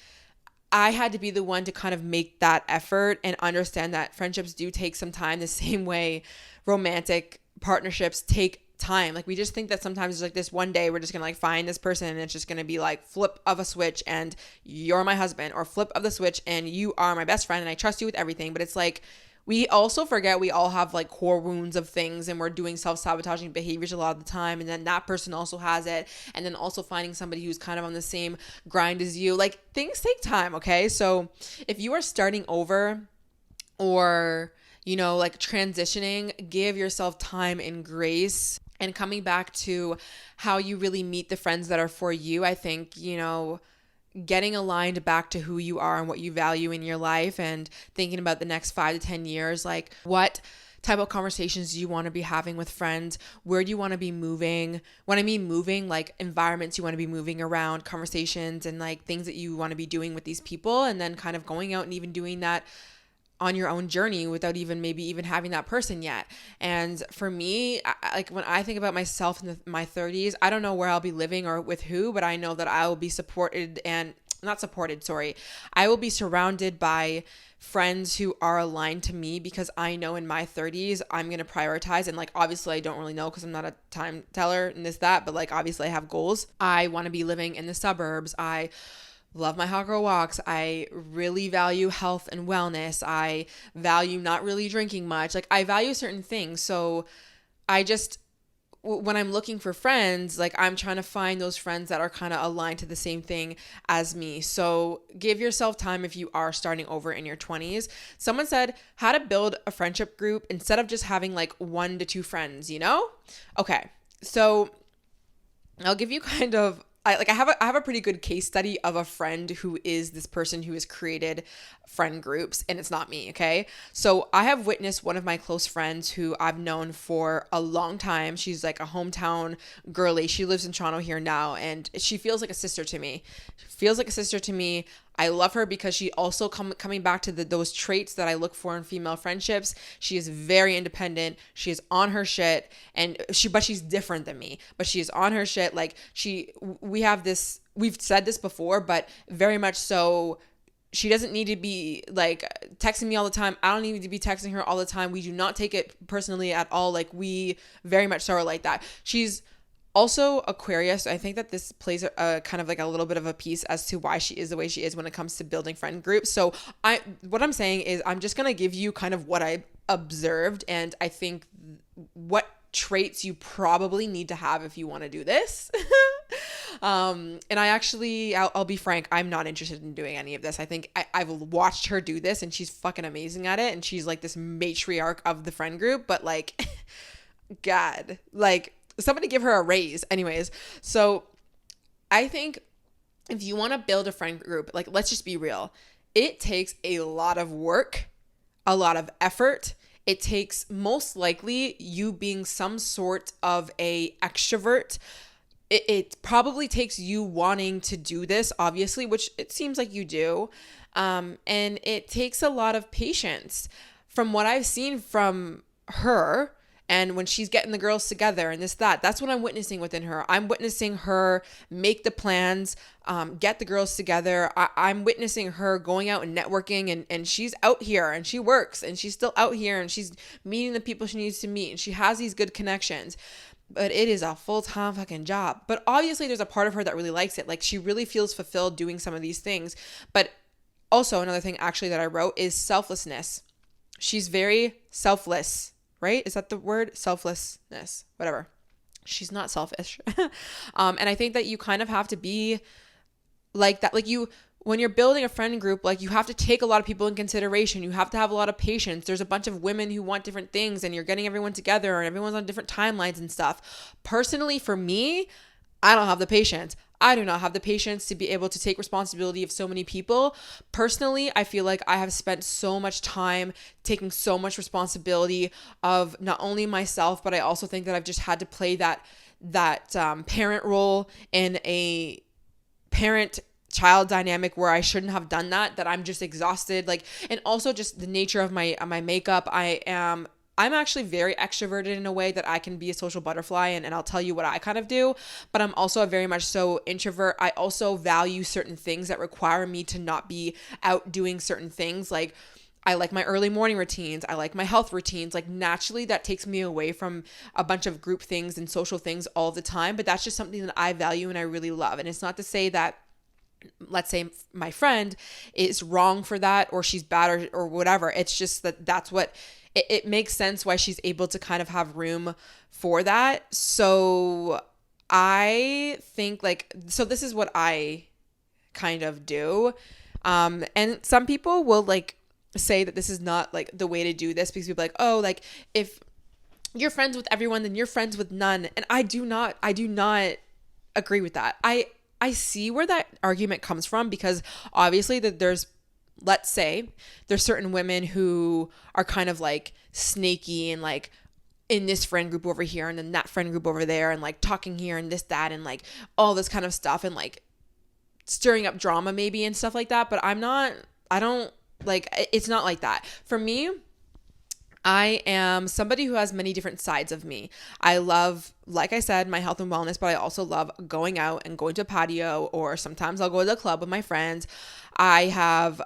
I had to be the one to kind of make that effort and understand that friendships do take some time, the same way romantic partnerships take time. Like, we just think that sometimes it's like this one day we're just gonna like find this person and it's just gonna be like flip of a switch and you're my husband, or flip of the switch and you are my best friend and I trust you with everything. But it's like, we also forget we all have like core wounds of things, and we're doing self-sabotaging behaviors a lot of the time, and then that person also has it, and then also finding somebody who's kind of on the same grind as you. Like, things take time, okay? So if you are starting over or like transitioning, give yourself time and grace. And coming back to how you really meet the friends that are for you, I think, getting aligned back to who you are and what you value in your life, and thinking about the next 5 to 10 years, like what type of conversations do you want to be having with friends? Where do you want to be moving? When I mean moving, like environments you want to be moving around, conversations and like things that you want to be doing with these people, and then kind of going out and even doing that on your own journey without maybe even having that person yet. And for me, like when I think about myself in my 30s, I don't know where I'll be living or with who, but I know that I will be I will be surrounded by friends who are aligned to me, because I know in my 30s I'm going to prioritize. And like, obviously I don't really know because I'm not a time teller and this, that, but like, obviously I have goals. I want to be living in the suburbs. I love my hot girl walks. I really value health and wellness. I value not really drinking much. Like, I value certain things. So when I'm looking for friends, like, I'm trying to find those friends that are kind of aligned to the same thing as me. So give yourself time if you are starting over in your 20s. Someone said how to build a friendship group instead of just having like 1 to 2 friends, Okay. So I'll give you kind of I have a pretty good case study of a friend who is this person who has created friend groups, and it's not me, okay? So I have witnessed one of my close friends who I've known for a long time. She's like a hometown girly. She lives in Toronto here now, and she feels like a sister to me. Feels like a sister to me. I love her because she also coming back to those traits that I look for in female friendships. She is very independent. She is on her shit, but she's different than me. But she is on her shit. Like we've said this before, but very much so. She doesn't need to be like texting me all the time. I don't need to be texting her all the time. We do not take it personally at all. Like we very much so are like that. She's also Aquarius. I think that this plays a kind of like a little bit of a piece as to why she is the way she is when it comes to building friend groups. So what I'm saying is I'm just going to give you kind of what I observed, and I think what traits you probably need to have if you want to do this. And I'll be frank, I'm not interested in doing any of this. I think I've watched her do this and she's fucking amazing at it. And she's like this matriarch of the friend group, but like, God, like, somebody give her a raise. Anyways, so I think if you want to build a friend group, like, let's just be real. It takes a lot of work, a lot of effort. It takes most likely you being some sort of a extrovert. It probably takes you wanting to do this, obviously, which it seems like you do. And it takes a lot of patience. From what I've seen from her, and when she's getting the girls together and that's what I'm witnessing within her. I'm witnessing her make the plans, get the girls together. I'm witnessing her going out and networking, and she's out here and she works and she's still out here and she's meeting the people she needs to meet and she has these good connections. But it is a full-time fucking job. But obviously there's a part of her that really likes it. Like she really feels fulfilled doing some of these things. But also another thing actually that I wrote is selflessness. She's very selfless. Right? Is that the word? Selflessness, whatever. She's not selfish. And I think that you kind of have to be like that. Like when you're building a friend group, like you have to take a lot of people in consideration. You have to have a lot of patience. There's a bunch of women who want different things and you're getting everyone together and everyone's on different timelines and stuff. Personally, for me, I don't have the patience. I do not have the patience to be able to take responsibility of so many people. Personally, I feel like I have spent so much time taking so much responsibility of not only myself, but I also think that I've just had to play that parent role in a parent-child dynamic where I shouldn't have done that I'm just exhausted. Like, and also just the nature of my makeup. I'm actually very extroverted in a way that I can be a social butterfly, and I'll tell you what I kind of do, but I'm also a very much so introvert. I also value certain things that require me to not be out doing certain things. Like I like my early morning routines. I like my health routines. Like naturally that takes me away from a bunch of group things and social things all the time, but that's just something that I value and I really love. And it's not to say that, let's say my friend is wrong for that or she's bad or whatever. It's just that's what it makes sense why she's able to kind of have room for that. So I think so this is what I kind of do. And some people will like say that this is not like the way to do this because people are like, oh, like if you're friends with everyone, then you're friends with none. And I do not agree with that. I see where that argument comes from because obviously let's say there's certain women who are kind of like snaky and like in this friend group over here and then that friend group over there and like talking here and this, that, and like all this kind of stuff and like stirring up drama maybe and stuff like that. But it's not like that. For me, I am somebody who has many different sides of me. I love, like I said, my health and wellness, but I also love going out and going to a patio, or sometimes I'll go to the club with my friends. I have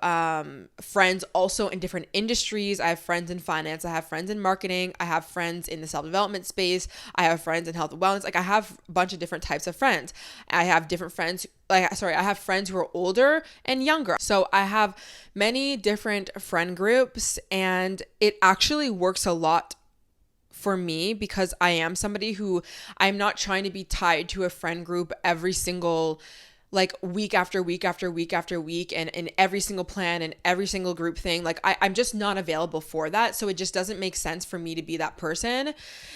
friends also in different industries. I have friends in finance. I have friends in marketing. I have friends in the self-development space. I have friends in health and wellness. Like I have a bunch of different types of friends. I have different friends. I have friends who are older and younger. So I have many different friend groups, and it actually works a lot for me because I am somebody who I'm not trying to be tied to a friend group every single like week after week after week after week and in every single plan and every single group thing. Like I'm just not available for that. So it just doesn't make sense for me to be that person.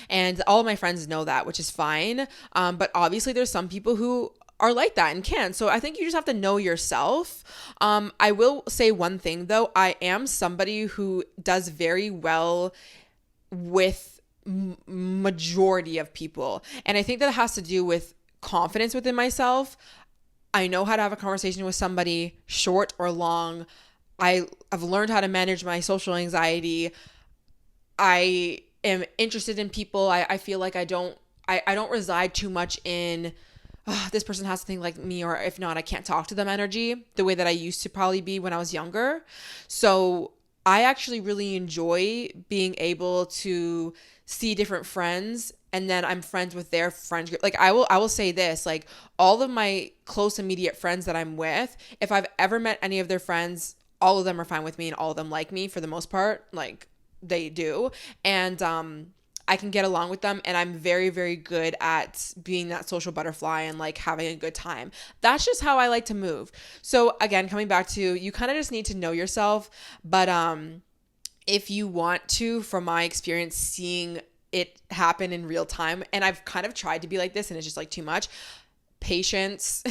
And all of my friends know that, which is fine. But obviously there's some people who are like that and can. So I think you just have to know yourself. I will say one thing though. I am somebody who does very well with majority of people. And I think that has to do with confidence within myself. I know how to have a conversation with somebody, short or long. I've learned how to manage my social anxiety. I am interested in people. I feel like I don't reside too much in this person has to think like me, or if not, I can't talk to them energy the way that I used to probably be when I was younger. So I actually really enjoy being able to see different friends, and then I'm friends with their friends group. Like I will say this, like all of my close immediate friends that I'm with, if I've ever met any of their friends, all of them are fine with me and all of them like me for the most part. Like they do. And I can get along with them, and I'm very, very good at being that social butterfly and like having a good time. That's just how I like to move. So again, coming back to, you kind of just need to know yourself. But if you want to, from my experience, seeing it happen in real time, and I've kind of tried to be like this and it's just like too much, patience,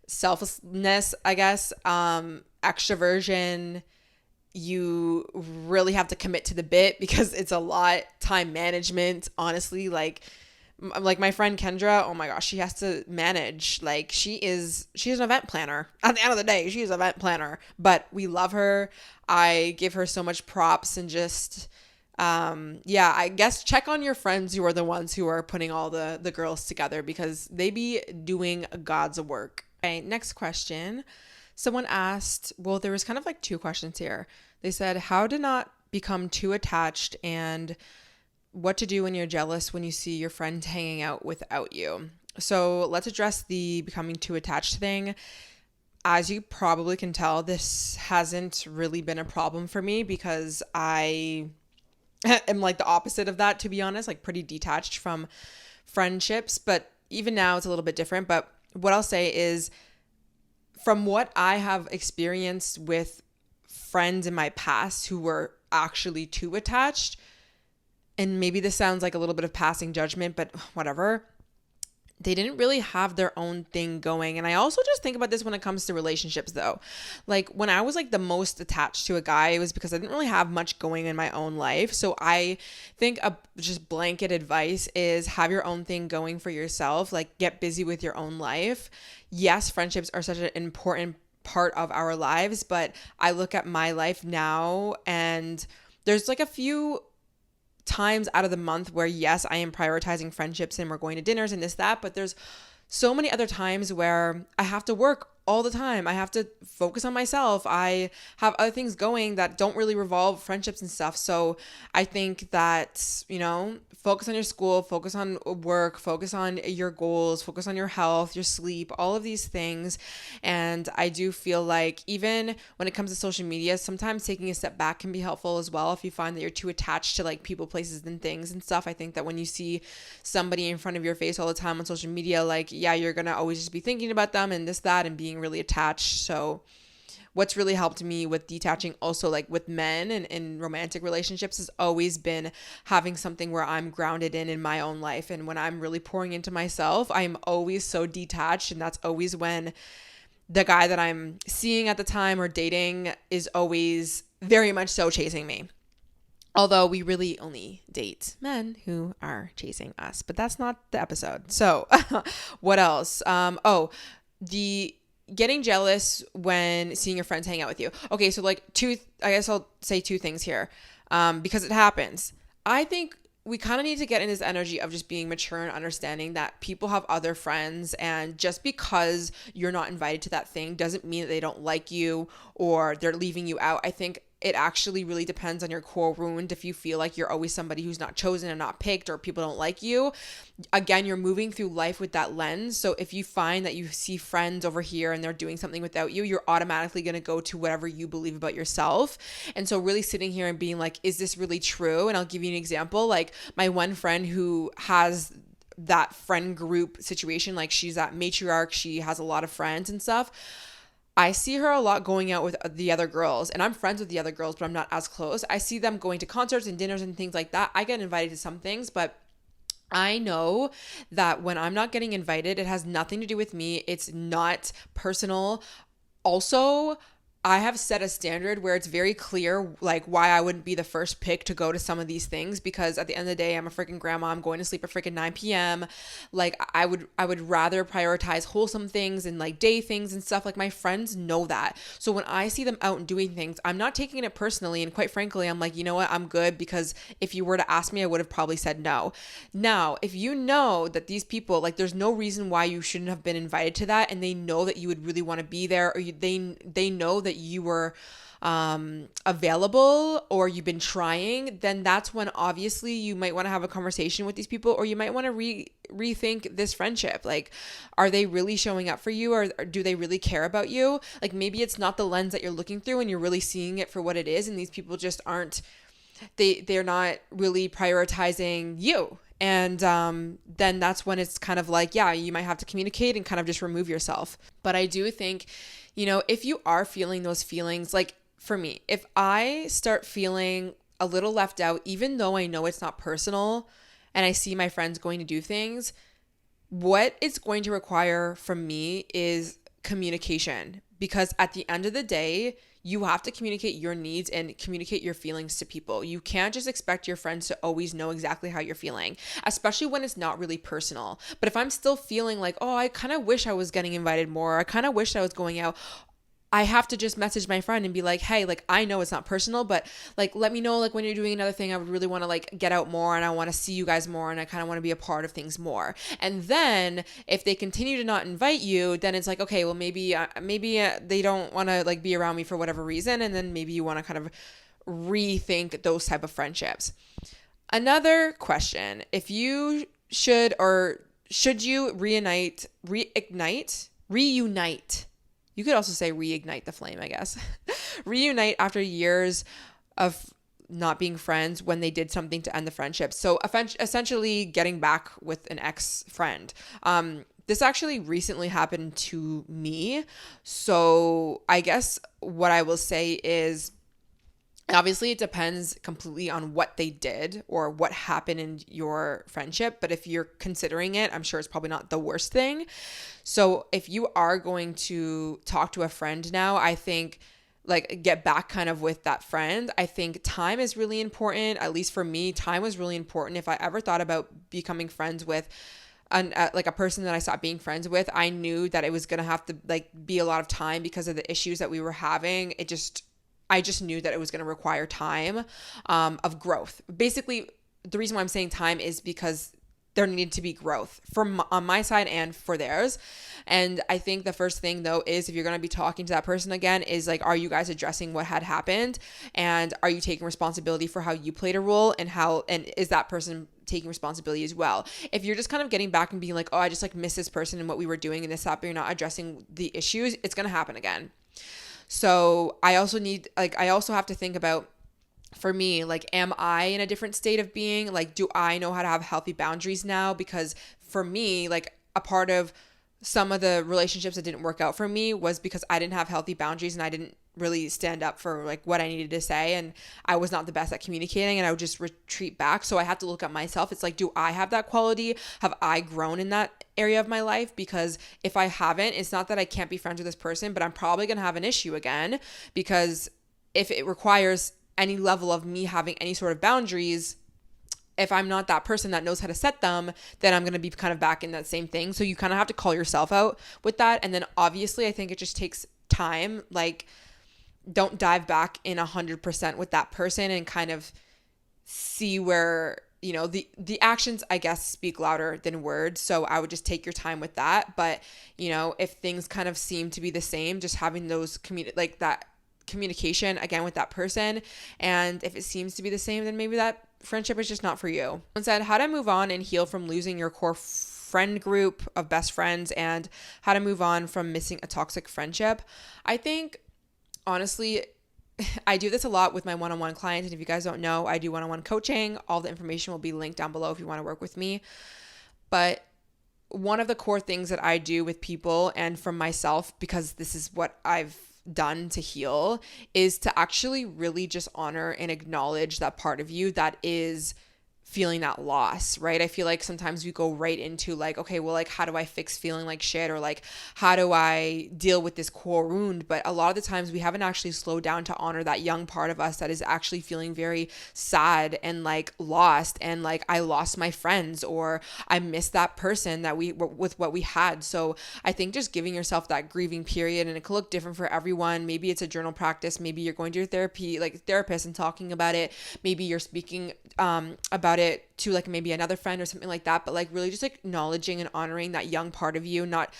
selflessness, I guess, extroversion, you really have to commit to the bit because it's a lot. Time management, honestly, like my friend Kendra, oh my gosh, she has to manage. Like she's an event planner. At the end of the day, she's an event planner, but we love her. I give her so much props, and just I guess check on your friends who are the ones who are putting all the girls together, because they be doing God's work. Okay, next question. Someone asked, well, there was kind of like two questions here. They said, how to not become too attached, and what to do when you're jealous when you see your friend hanging out without you. So let's address the becoming too attached thing. As you probably can tell, this hasn't really been a problem for me because I am like the opposite of that, to be honest, like pretty detached from friendships. But even now it's a little bit different. But what I'll say is, from what I have experienced with friends in my past who were actually too attached, and maybe this sounds like a little bit of passing judgment, but whatever, they didn't really have their own thing going. And I also just think about this when it comes to relationships though. Like when I was like the most attached to a guy, it was because I didn't really have much going in my own life. So I think just blanket advice is have your own thing going for yourself. Like get busy with your own life. Yes, friendships are such an important part of our lives, but I look at my life now and there's like a few times out of the month where yes, I am prioritizing friendships and we're going to dinners and this, that, but there's so many other times where I have to work all the time. I have to focus on myself. I have other things going that don't really revolve friendships and stuff. So I think that, focus on your school, focus on work, focus on your goals, focus on your health, your sleep, all of these things. And I do feel like even when it comes to social media, sometimes taking a step back can be helpful as well. If you find that you're too attached to like people, places, and things and stuff, I think that when you see somebody in front of your face all the time on social media, like, yeah, you're going to always just be thinking about them and this, that, and being really attached. So what's really helped me with detaching also, like with men and in romantic relationships, has always been having something where I'm grounded in my own life. And when I'm really pouring into myself, I'm always so detached. And that's always when the guy that I'm seeing at the time or dating is always very much so chasing me. Although we really only date men who are chasing us, but that's not the episode. So what else? The getting jealous when seeing your friends hang out with you. Okay, so like I guess I'll say two things here, because it happens. I think we kind of need to get in this energy of just being mature and understanding that people have other friends, and just because you're not invited to that thing doesn't mean that they don't like you or they're leaving you out. I think it actually really depends on your core wound. If you feel like you're always somebody who's not chosen and not picked, or people don't like you, again, you're moving through life with that lens. So if you find that you see friends over here and they're doing something without you, you're automatically going to go to whatever you believe about yourself. And so really sitting here and being like, is this really true? And I'll give you an example. Like my one friend who has that friend group situation, like she's that matriarch, she has a lot of friends and stuff. I see her a lot going out with the other girls, and I'm friends with the other girls, but I'm not as close. I see them going to concerts and dinners and things like that. I get invited to some things, but I know that when I'm not getting invited, it has nothing to do with me. It's not personal. Also, I have set a standard where it's very clear like why I wouldn't be the first pick to go to some of these things, because at the end of the day, I'm a freaking grandma. I'm going to sleep at freaking 9 p.m. Like I would rather prioritize wholesome things and like day things and stuff. Like my friends know that. So when I see them out and doing things, I'm not taking it personally, and quite frankly, I'm like, you know what? I'm good, because if you were to ask me, I would have probably said no. Now, if you know that these people, like there's no reason why you shouldn't have been invited to that, and they know that you would really want to be there, or they know that you were available, or you've been trying, then that's when obviously you might want to have a conversation with these people, or you might want to rethink this friendship. Like, are they really showing up for you, or do they really care about you? Like, maybe it's not the lens that you're looking through and you're really seeing it for what it is, and these people just aren't, they're not really prioritizing you. And then that's when it's kind of like, yeah, you might have to communicate and kind of just remove yourself. But I do think, if you are feeling those feelings, like for me, if I start feeling a little left out, even though I know it's not personal and I see my friends going to do things, what it's going to require from me is communication. Because at the end of the day, you have to communicate your needs and communicate your feelings to people. You can't just expect your friends to always know exactly how you're feeling, especially when it's not really personal. But if I'm still feeling like, oh, I kind of wish I was getting invited more, I kind of wish I was going out, I have to just message my friend and be like, hey, like, I know it's not personal, but like, let me know, like, when you're doing another thing, I would really want to like get out more, and I want to see you guys more, and I kind of want to be a part of things more. And then if they continue to not invite you, then it's like, okay, well, maybe they don't want to like be around me for whatever reason. And then maybe you want to kind of rethink those type of friendships. Another question, if you should you reunite, you could also say reignite the flame, I guess. Reunite after years of not being friends when they did something to end the friendship. So essentially getting back with an ex-friend. This actually recently happened to me. So I guess what I will say is, obviously, it depends completely on what they did or what happened in your friendship. But if you're considering it, I'm sure it's probably not the worst thing. So if you are going to talk to a friend now, I think like get back kind of with that friend. I think time is really important. At least for me, time was really important. If I ever thought about becoming friends with like a person that I stopped being friends with, I knew that it was going to have to like be a lot of time because of the issues that we were having. I just knew that it was going to require time of growth. Basically, the reason why I'm saying time is because there needed to be growth on my side and for theirs. And I think the first thing though is, if you're going to be talking to that person again, is like, are you guys addressing what had happened? And are you taking responsibility for how you played a role, and is that person taking responsibility as well? If you're just kind of getting back and being like, oh, I just like miss this person and what we were doing and this, that, but you're not addressing the issues, it's going to happen again. So I also have to think about, for me, like, am I in a different state of being? Like, do I know how to have healthy boundaries now? Because for me, like, a part of some of the relationships that didn't work out for me was because I didn't have healthy boundaries, and I didn't really stand up for like what I needed to say, and I was not the best at communicating, and I would just retreat back. So I have to look at myself. It's like, do I have that quality? Have I grown in that area of my life? Because if I haven't, it's not that I can't be friends with this person, but I'm probably going to have an issue again, because if it requires any level of me having any sort of boundaries, if I'm not that person that knows how to set them, then I'm going to be kind of back in that same thing. So you kind of have to call yourself out with that. And then obviously I think it just takes time. Like, don't dive back in 100% with that person, and kind of see where, the actions, I guess, speak louder than words. So I would just take your time with that. But, if things kind of seem to be the same, just having those that communication again with that person. And if it seems to be the same, then maybe that friendship is just not for you. Someone said, how to move on and heal from losing your core friend group of best friends, and how to move on from missing a toxic friendship. I think, honestly, I do this a lot with my one-on-one clients. And if you guys don't know, I do one-on-one coaching. All the information will be linked down below if you want to work with me. But one of the core things that I do with people, and from myself, because this is what I've done to heal, is to actually really just honor and acknowledge that part of you that is feeling that loss, right? I feel like sometimes we go right into like, okay, well, like, how do I fix feeling like shit? Or like, how do I deal with this core wound? But a lot of the times we haven't actually slowed down to honor that young part of us that is actually feeling very sad and like lost, and like, I lost my friends, or I missed that person that we were with what we had. So I think just giving yourself that grieving period, and it could look different for everyone. Maybe it's a journal practice. Maybe you're going to your therapist and talking about it. Maybe you're speaking about it to like maybe another friend or something like that, but like really just acknowledging and honoring that young part of you, not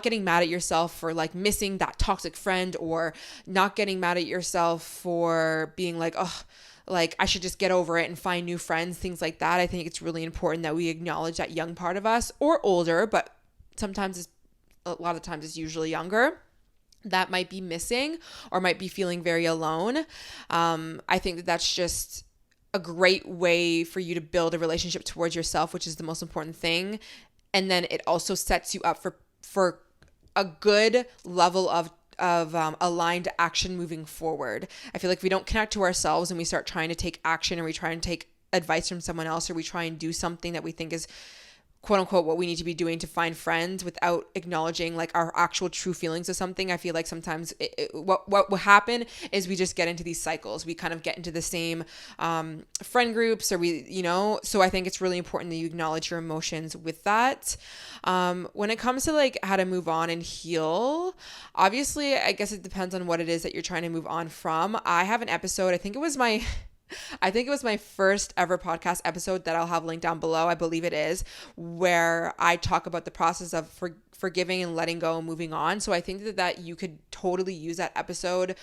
getting mad at yourself for like missing that toxic friend, or not getting mad at yourself for being like, oh, like I should just get over it and find new friends, things like that. I think it's really important that we acknowledge that young part of us, or older, but a lot of times it's usually younger, that might be missing or might be feeling very alone. I think that that's just a great way for you to build a relationship towards yourself, which is the most important thing. And then it also sets you up for a good level of aligned action moving forward. I feel like if we don't connect to ourselves and we start trying to take action, or we try and take advice from someone else, or we try and do something that we think is quote unquote what we need to be doing to find friends without acknowledging like our actual true feelings of something, I feel like sometimes what will happen is we just get into these cycles. We kind of get into the same friend groups, or so I think it's really important that you acknowledge your emotions with that. When it comes to like how to move on and heal, obviously I guess it depends on what it is that you're trying to move on from. I have an episode, I think it was my first ever podcast episode that I'll have linked down below. I believe it is, where I talk about the process of forgiving and letting go and moving on. So I think that you could totally use that episode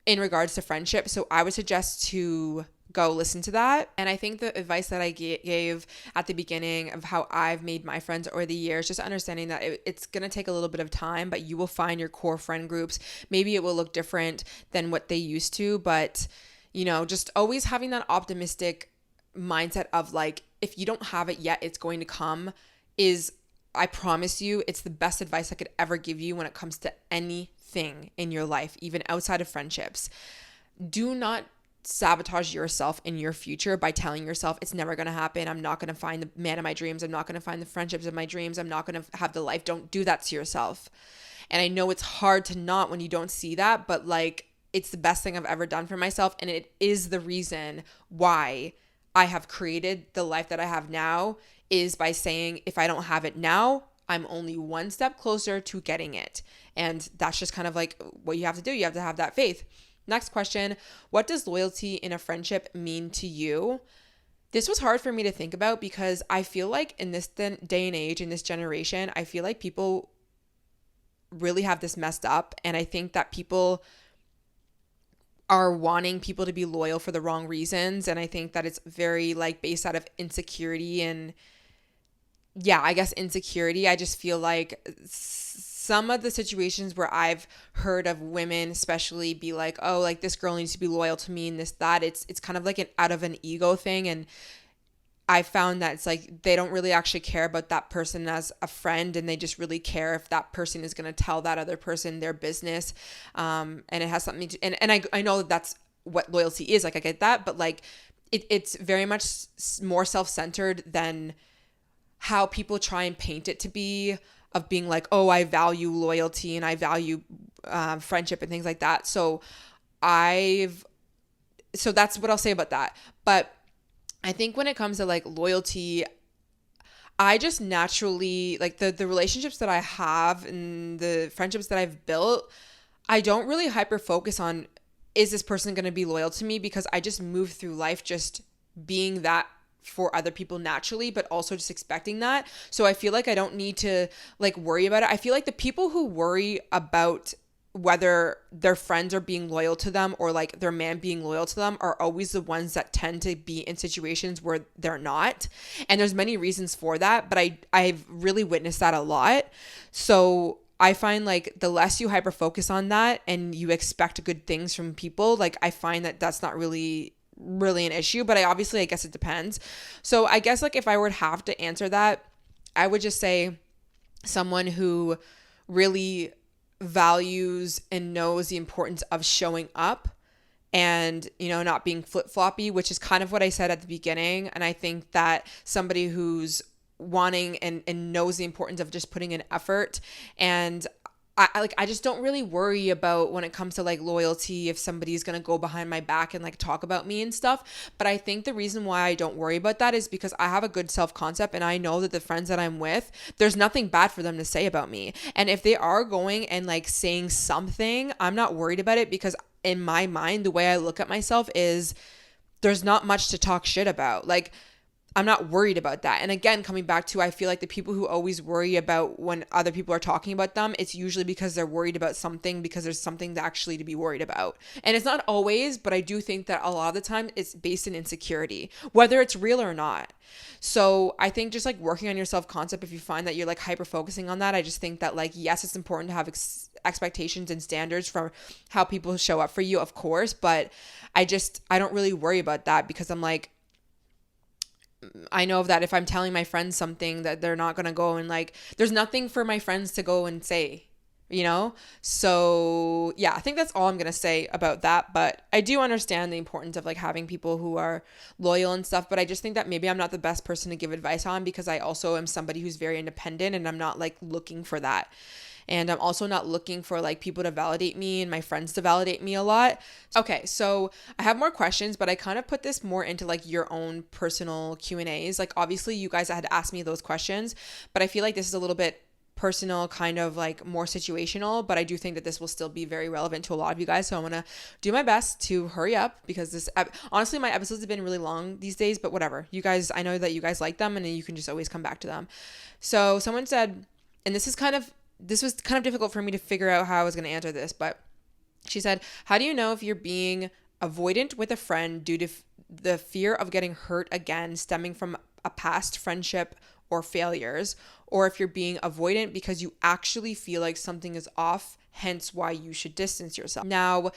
in regards to friendship. So I would suggest to go listen to that. And I think the advice that I gave at the beginning of how I've made my friends over the years, just understanding that it's going to take a little bit of time, but you will find your core friend groups. Maybe it will look different than what they used to, but just always having that optimistic mindset of like, if you don't have it yet, it's going to come, I promise you, it's the best advice I could ever give you when it comes to anything in your life, even outside of friendships. Do not sabotage yourself in your future by telling yourself it's never going to happen. I'm not going to find the man of my dreams. I'm not going to find the friendships of my dreams. I'm not going to have the life. Don't do that to yourself. And I know it's hard to not when you don't see that, but like, it's the best thing I've ever done for myself. And it is the reason why I have created the life that I have now, is by saying, if I don't have it now, I'm only one step closer to getting it. And that's just kind of like what you have to do. You have to have that faith. Next question. What does loyalty in a friendship mean to you? This was hard for me to think about, because I feel like in this day and age, in this generation, I feel like people really have this messed up. And I think that people are wanting people to be loyal for the wrong reasons. And I think that it's very like based out of insecurity, and I guess insecurity. I just feel like some of the situations where I've heard of women especially be like, oh, like this girl needs to be loyal to me and this, that, it's kind of like out of an ego thing. And I found that it's like they don't really actually care about that person as a friend, and they just really care if that person is going to tell that other person their business. And it has something to, and I know that that's what loyalty is. Like I get that, but like it's very much more self-centered than how people try and paint it to be, of being like, oh, I value loyalty and I value friendship and things like that. So that's what I'll say about that. But I think when it comes to like loyalty, I just naturally, like the relationships that I have and the friendships that I've built, I don't really hyper focus on, is this person going to be loyal to me? Because I just move through life just being that for other people naturally, but also just expecting that. So I feel like I don't need to like worry about it. I feel like the people who worry about whether their friends are being loyal to them or like their man being loyal to them are always the ones that tend to be in situations where they're not. And there's many reasons for that, but I've really witnessed that a lot. So I find like the less you hyper focus on that and you expect good things from people, like I find that that's not really an issue. But I guess it depends. So I guess like if I were to have to answer that, I would just say someone who really values and knows the importance of showing up and, not being flip-floppy, which is kind of what I said at the beginning. And I think that somebody who's wanting and knows the importance of just putting in effort, and I just don't really worry about when it comes to like loyalty, if somebody's going to go behind my back and like talk about me and stuff. But I think the reason why I don't worry about that is because I have a good self-concept, and I know that the friends that I'm with, there's nothing bad for them to say about me. And if they are going and like saying something, I'm not worried about it, because in my mind, the way I look at myself is there's not much to talk shit about. Like, I'm not worried about that. And again, coming back to, I feel like the people who always worry about when other people are talking about them, it's usually because they're worried about something, because there's something actually to be worried about. And it's not always, but I do think that a lot of the time it's based in insecurity, whether it's real or not. So I think just like working on your self-concept, if you find that you're like hyper focusing on that, I just think that like, yes, it's important to have expectations and standards for how people show up for you, of course. But I don't really worry about that, because I'm like, I know that if I'm telling my friends something, that they're not going to go and like, there's nothing for my friends to go and say, So yeah, I think that's all I'm going to say about that. But I do understand the importance of like having people who are loyal and stuff. But I just think that maybe I'm not the best person to give advice on, because I also am somebody who's very independent, and I'm not like looking for that. And I'm also not looking for like people to validate me and my friends to validate me a lot. Okay, so I have more questions, but I kind of put this more into like your own personal Q&As. Like obviously you guys had asked me those questions, but I feel like this is a little bit personal, kind of like more situational, but I do think that this will still be very relevant to a lot of you guys. So I'm going to do my best to hurry up, because honestly, my episodes have been really long these days, but whatever. You guys, I know that you guys like them, and you can just always come back to them. So someone said, and this was kind of difficult for me to figure out how I was going to answer this, but she said, how do you know if you're being avoidant with a friend due to the fear of getting hurt again stemming from a past friendship or failures, or if you're being avoidant because you actually feel like something is off, hence why you should distance yourself? Now,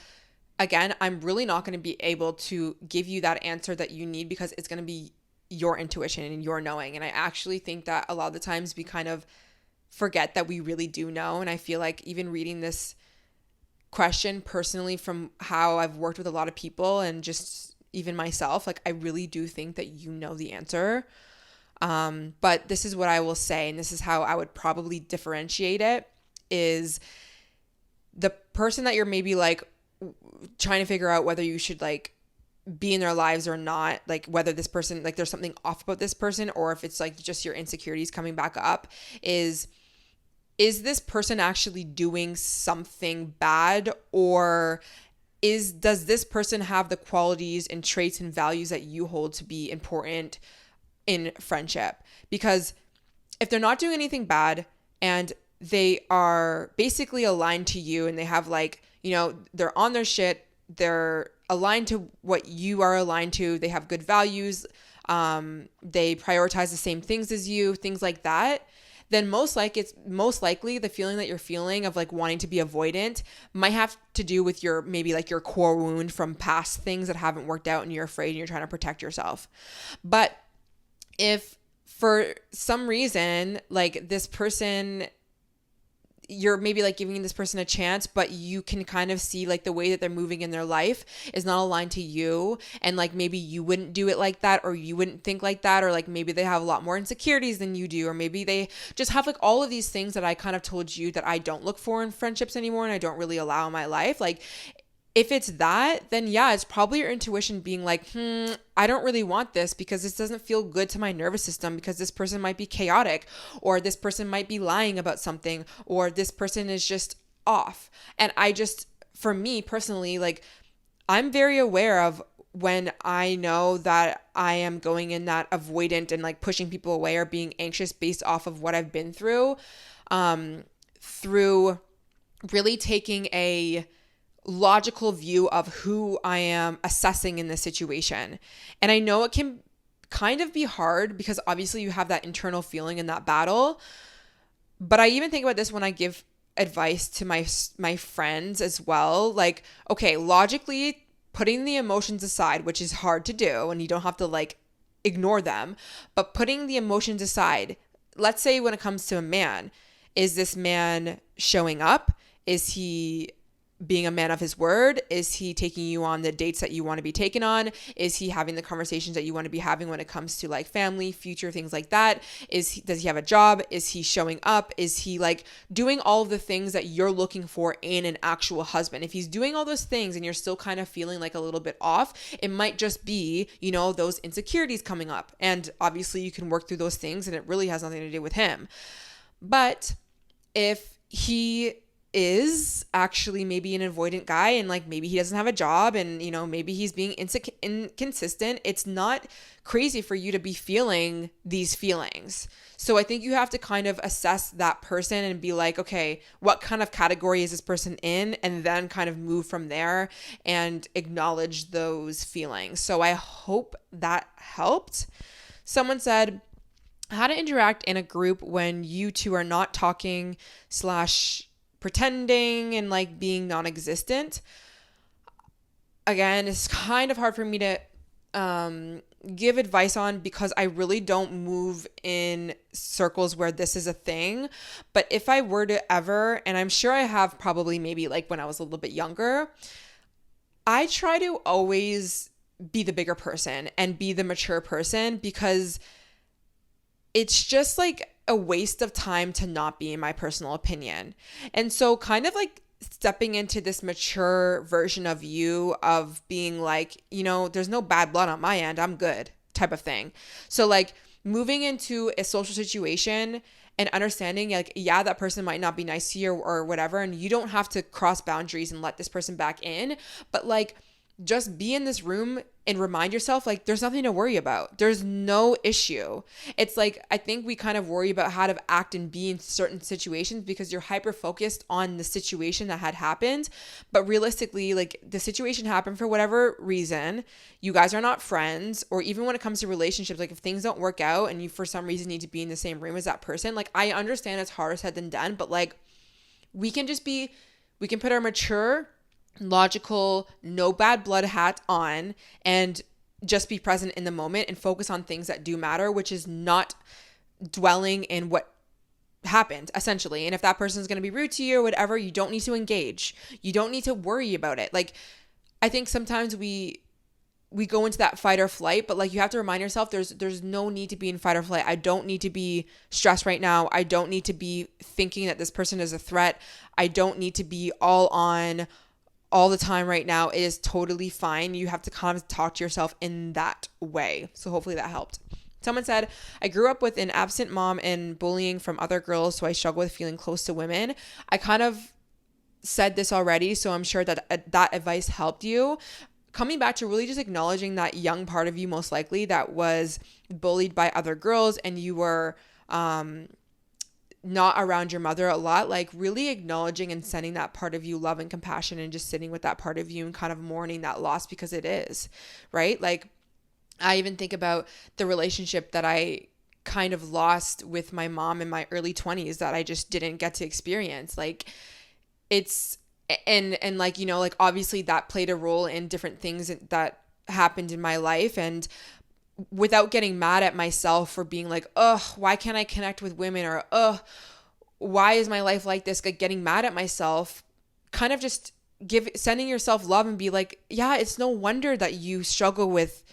again, I'm really not going to be able to give you that answer that you need, because it's going to be your intuition and your knowing. And I actually think that a lot of the times we kind of forget that we really do know. And I feel like even reading this question personally, from how I've worked with a lot of people and just even myself, like I really do think that you know the answer. But this is what I will say, and this is how I would probably differentiate it, is the person that you're maybe like trying to figure out whether you should like be in their lives or not, like whether this person, like there's something off about this person, or if it's like just your insecurities coming back up, is this person actually doing something bad, or does this person have the qualities and traits and values that you hold to be important in friendship? Because if they're not doing anything bad and they are basically aligned to you, and they have like, they're on their shit, they're aligned to what you are aligned to, they have good values, they prioritize the same things as you, things like that, then most likely the feeling that you're feeling of like wanting to be avoidant might have to do with your, maybe like your core wound from past things that haven't worked out, and you're afraid and you're trying to protect yourself. But if for some reason, like this person, you're maybe like giving this person a chance, but you can kind of see like the way that they're moving in their life is not aligned to you, and like maybe you wouldn't do it like that, or you wouldn't think like that, or like maybe they have a lot more insecurities than you do, or maybe they just have like all of these things that I kind of told you that I don't look for in friendships anymore, and I don't really allow in my life. Like if it's that, then yeah, it's probably your intuition being like, I don't really want this, because this doesn't feel good to my nervous system, because this person might be chaotic, or this person might be lying about something, or this person is just off. And for me personally, like I'm very aware of when I know that I am going in that avoidant and like pushing people away or being anxious based off of what I've been through, through really taking a logical view of who I am assessing in this situation. And I know it can kind of be hard, because obviously you have that internal feeling in that battle. But I even think about this when I give advice to my friends as well. Like, okay, logically putting the emotions aside, which is hard to do, and you don't have to like ignore them, but putting the emotions aside, let's say when it comes to a man, is this man showing up? Is he being a man of his word? Is he taking you on the dates that you want to be taken on? Is he having the conversations that you want to be having when it comes to like family, future, things like that? Does he have a job? Is he showing up? Is he like doing all of the things that you're looking for in an actual husband? If he's doing all those things and you're still kind of feeling like a little bit off, it might just be, those insecurities coming up. And obviously you can work through those things and it really has nothing to do with him. But if he is actually maybe an avoidant guy and like maybe he doesn't have a job and maybe he's being inconsistent, it's not crazy for you to be feeling these feelings. So I think you have to kind of assess that person and be like, okay, what kind of category is this person in, and then kind of move from there and acknowledge those feelings. So I hope that helped. Someone said, how to interact in a group when you two are not talking / pretending and like being non-existent. Again, it's kind of hard for me to give advice on because I really don't move in circles where this is a thing. But if I were to ever, and I'm sure I have probably maybe like when I was a little bit younger, I try to always be the bigger person and be the mature person because it's just like a waste of time to not be, in my personal opinion. And so kind of like stepping into this mature version of you of being like, there's no bad blood on my end, I'm good type of thing. So like moving into a social situation and understanding like, yeah, that person might not be nice to you or whatever, and you don't have to cross boundaries and let this person back in, but like just be in this room and remind yourself like there's nothing to worry about. There's no issue. It's like I think we kind of worry about how to act and be in certain situations because you're hyper focused on the situation that had happened. But realistically, like the situation happened for whatever reason. You guys are not friends, or even when it comes to relationships, like if things don't work out and you for some reason need to be in the same room as that person, like I understand it's harder said than done, but like we can put our mature, logical, no bad blood hat on and just be present in the moment and focus on things that do matter, which is not dwelling in what happened essentially. And if that person's going to be rude to you or whatever, you don't need to engage. You don't need to worry about it. Like I think sometimes we go into that fight or flight, but like you have to remind yourself there's no need to be in fight or flight. I don't need to be stressed right now. I don't need to be thinking that this person is a threat. I don't need to be all on all the time right now. It is totally fine. You have to kind of talk to yourself in that way. So hopefully that helped. Someone said, I grew up with an absent mom and bullying from other girls, so I struggle with feeling close to women. I kind of said this already, so I'm sure that that advice helped you. Coming back to really just acknowledging that young part of you most likely that was bullied by other girls and you were not around your mother a lot, like really acknowledging and sending that part of you love and compassion and just sitting with that part of you and kind of mourning that loss because it is, right? Like I even think about the relationship that I kind of lost with my mom in my early 20s that I just didn't get to experience. Like it's, and like, like obviously that played a role in different things that happened in my life. And without getting mad at myself for being like, why can't I connect with women? Or, why is my life like this? Like getting mad at myself, kind of just sending yourself love and be like, yeah, it's no wonder that you struggle with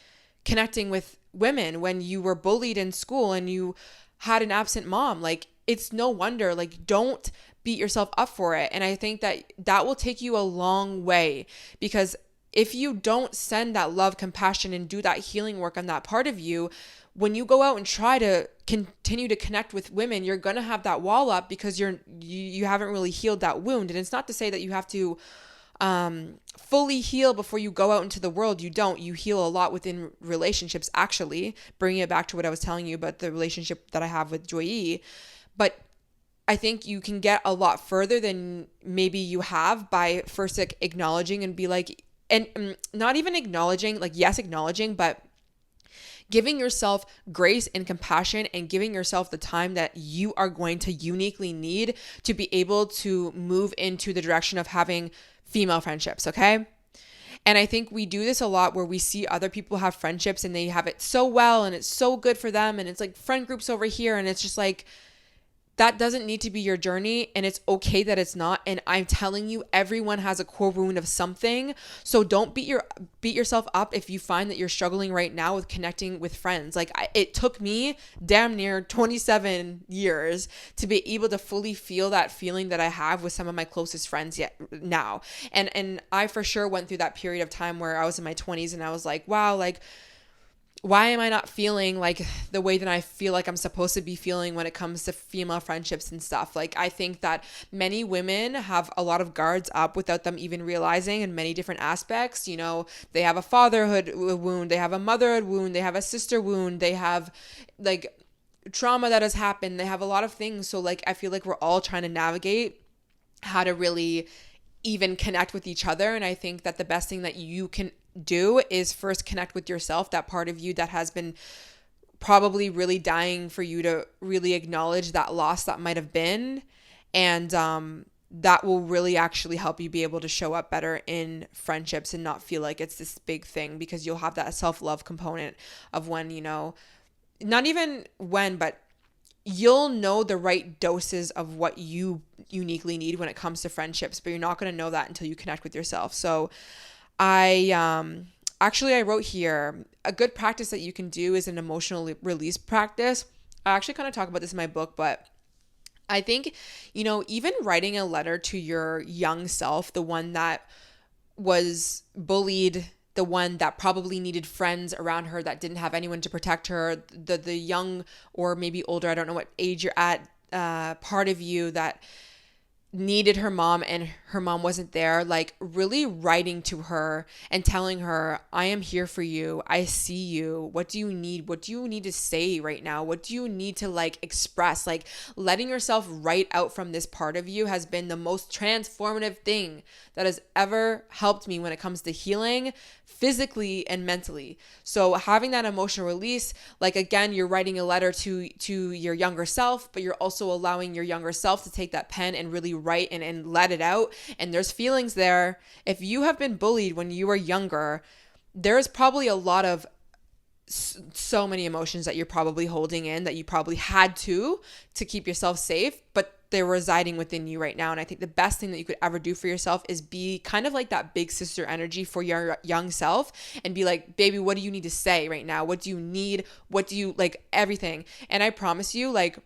connecting with women when you were bullied in school and you had an absent mom. Like it's no wonder. Like don't beat yourself up for it. And I think that will take you a long way, because if you don't send that love, compassion, and do that healing work on that part of you, when you go out and try to continue to connect with women, you're going to have that wall up because you haven't really healed that wound. And it's not to say that you have to fully heal before you go out into the world. You don't. You heal a lot within relationships, actually, bringing it back to what I was telling you about the relationship that I have with Joy. But I think you can get a lot further than maybe you have by first like acknowledging and be like, and not even acknowledging, like yes, acknowledging, but giving yourself grace and compassion and giving yourself the time that you are going to uniquely need to be able to move into the direction of having female friendships, okay? And I think we do this a lot where we see other people have friendships and they have it so well and it's so good for them and it's like friend groups over here and it's just like, that doesn't need to be your journey, and it's okay that it's not. And I'm telling you, everyone has a core wound of something. So don't beat yourself up if you find that you're struggling right now with connecting with friends. Like it took me damn near 27 years to be able to fully feel that feeling that I have with some of my closest friends yet now. And I for sure went through that period of time where I was in my 20s and I was like, wow, like, why am I not feeling like the way that I feel like I'm supposed to be feeling when it comes to female friendships and stuff? Like, I think that many women have a lot of guards up without them even realizing in many different aspects. You know, they have a fatherhood wound, they have a motherhood wound, they have a sister wound, they have like trauma that has happened, they have a lot of things. So like, I feel like we're all trying to navigate how to really even connect with each other. And I think that the best thing that you can do is first connect with yourself, that part of you that has been probably really dying for you to really acknowledge that loss that might have been. And that will really actually help you be able to show up better in friendships and not feel like it's this big thing, because you'll have that self-love component of when, you know, not even when, but you'll know the right doses of what you uniquely need when it comes to friendships, but you're not going to know that until you connect with yourself. So I wrote here, a good practice that you can do is an emotional release practice. I actually kind of talk about this in my book, but I think, you know, even writing a letter to your young self, the one that was bullied, the one that probably needed friends around her that didn't have anyone to protect her, the young or maybe older, I don't know what age you're at, part of you that needed her mom and her mom wasn't there, like really writing to her and telling her, I am here for you. I see you. What do you need? What do you need to say right now? What do you need to like express? Like letting yourself write out from this part of you has been the most transformative thing that has ever helped me when it comes to healing physically and mentally. So having that emotional release, like again, you're writing a letter to your younger self, but you're also allowing your younger self to take that pen and really write and let it out. And there's feelings there. If you have been bullied when you were younger, there's probably a lot of so many emotions that you're probably holding in that you probably had to keep yourself safe, but they're residing within you right now. And I think the best thing that you could ever do for yourself is be kind of like that big sister energy for your young self and be like, baby, what do you need to say right now? What do you need? What do you like? Everything. And I promise you, like,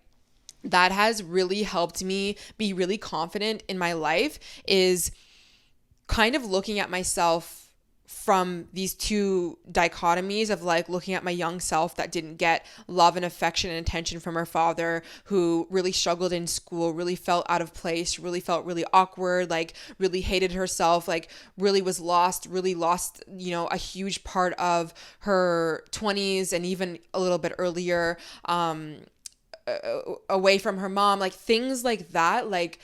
that has really helped me be really confident in my life, is kind of looking at myself from these two dichotomies of like looking at my young self that didn't get love and affection and attention from her father, who really struggled in school, really felt out of place, really felt really awkward, like really hated herself, like really was lost, you know, a huge part of her 20s and even a little bit earlier, away from her mom, like things like that. Like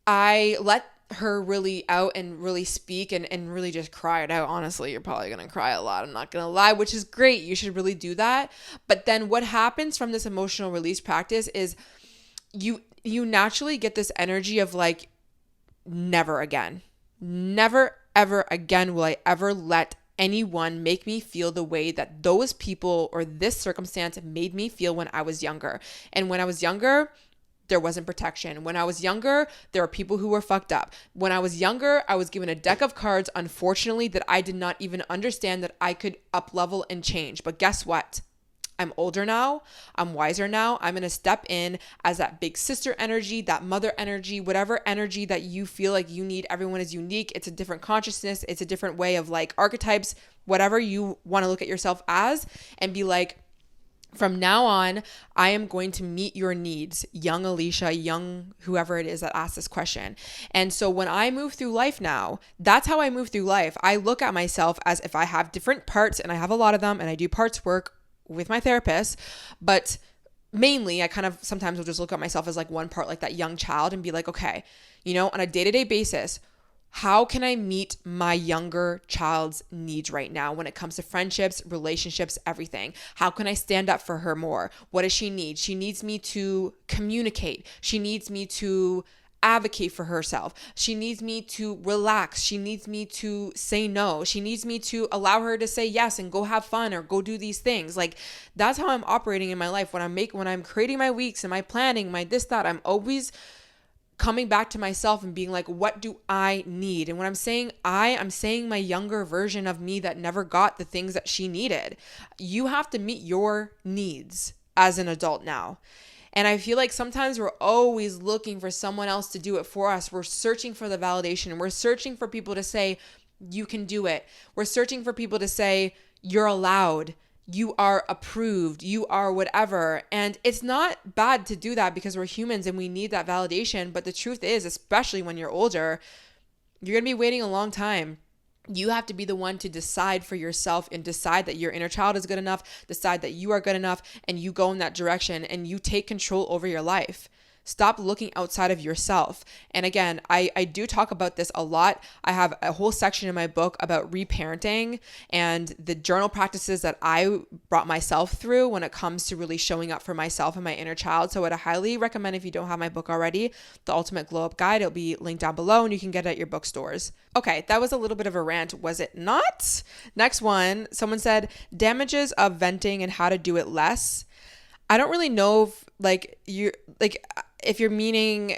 I let her really out and really speak and really just cry it out. Honestly, you're probably going to cry a lot, I'm not going to lie, which is great. You should really do that. But then what happens from this emotional release practice is you naturally get this energy of like, never again, never ever again will I ever let anyone make me feel the way that those people or this circumstance made me feel when I was younger. And when I was younger, there wasn't protection. When I was younger, there were people who were fucked up. When I was younger, I was given a deck of cards, unfortunately, that I did not even understand that I could up level and change. But guess what? I'm older now. I'm wiser now. I'm going to step in as that big sister energy, that mother energy, whatever energy that you feel like you need. Everyone is unique. It's a different consciousness. It's a different way of like archetypes, whatever you want to look at yourself as, and be like, from now on, I am going to meet your needs, young Alicia, young whoever it is that asked this question. And so when I move through life now, that's how I move through life. I look at myself as if I have different parts, and I have a lot of them, and I do parts work with my therapist, but mainly I kind of sometimes will just look at myself as like one part, like that young child, and be like, okay, you know, on a day-to-day basis, how can I meet my younger child's needs right now when it comes to friendships, relationships, everything? How can I stand up for her more? What does she need? She needs me to communicate. She needs me to advocate for herself. She needs me to relax. She needs me to say no. She needs me to allow her to say yes and go have fun or go do these things. Like, that's how I'm operating in my life. When I'm creating my weeks and my planning, my this, that, I'm always coming back to myself and being like, what do I need? And when I'm saying I'm saying my younger version of me that never got the things that she needed. You have to meet your needs as an adult now. And I feel like sometimes we're always looking for someone else to do it for us. We're searching for the validation, and we're searching for people to say, you can do it. We're searching for people to say, you're allowed, you are approved, you are whatever. And it's not bad to do that because we're humans and we need that validation. But the truth is, especially when you're older, you're going to be waiting a long time. You have to be the one to decide for yourself and decide that your inner child is good enough, decide that you are good enough, and you go in that direction and you take control over your life. Stop looking outside of yourself. And again, I do talk about this a lot. I have a whole section in my book about reparenting and the journal practices that I brought myself through when it comes to really showing up for myself and my inner child. So I would highly recommend, if you don't have my book already, The Ultimate Glow Up Guide. It'll be linked down below and you can get it at your bookstores. Okay, that was a little bit of a rant, was it not? Next one, someone said, damages of venting and how to do it less. I don't really know if you're meaning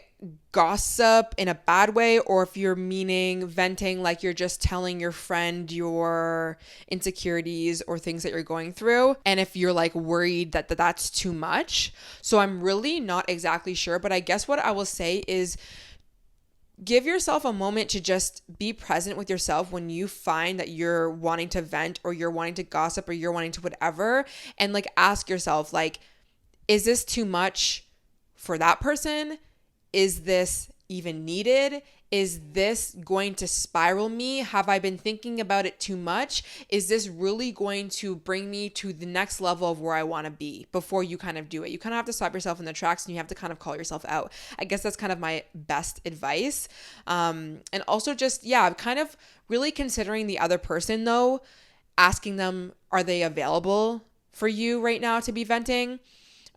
gossip in a bad way, or if you're meaning venting like you're just telling your friend your insecurities or things that you're going through, and if you're like worried that that's too much. So I'm really not exactly sure, but I guess what I will say is give yourself a moment to just be present with yourself when you find that you're wanting to vent or you're wanting to gossip or you're wanting to whatever, and like ask yourself, like, is this too much for that person? Is this even needed? Is this going to spiral me? Have I been thinking about it too much? Is this really going to bring me to the next level of where I want to be before you kind of do it? You kind of have to stop yourself in the tracks and you have to kind of call yourself out. I guess that's kind of my best advice. And also just, kind of really considering the other person though, asking them, are they available for you right now to be venting?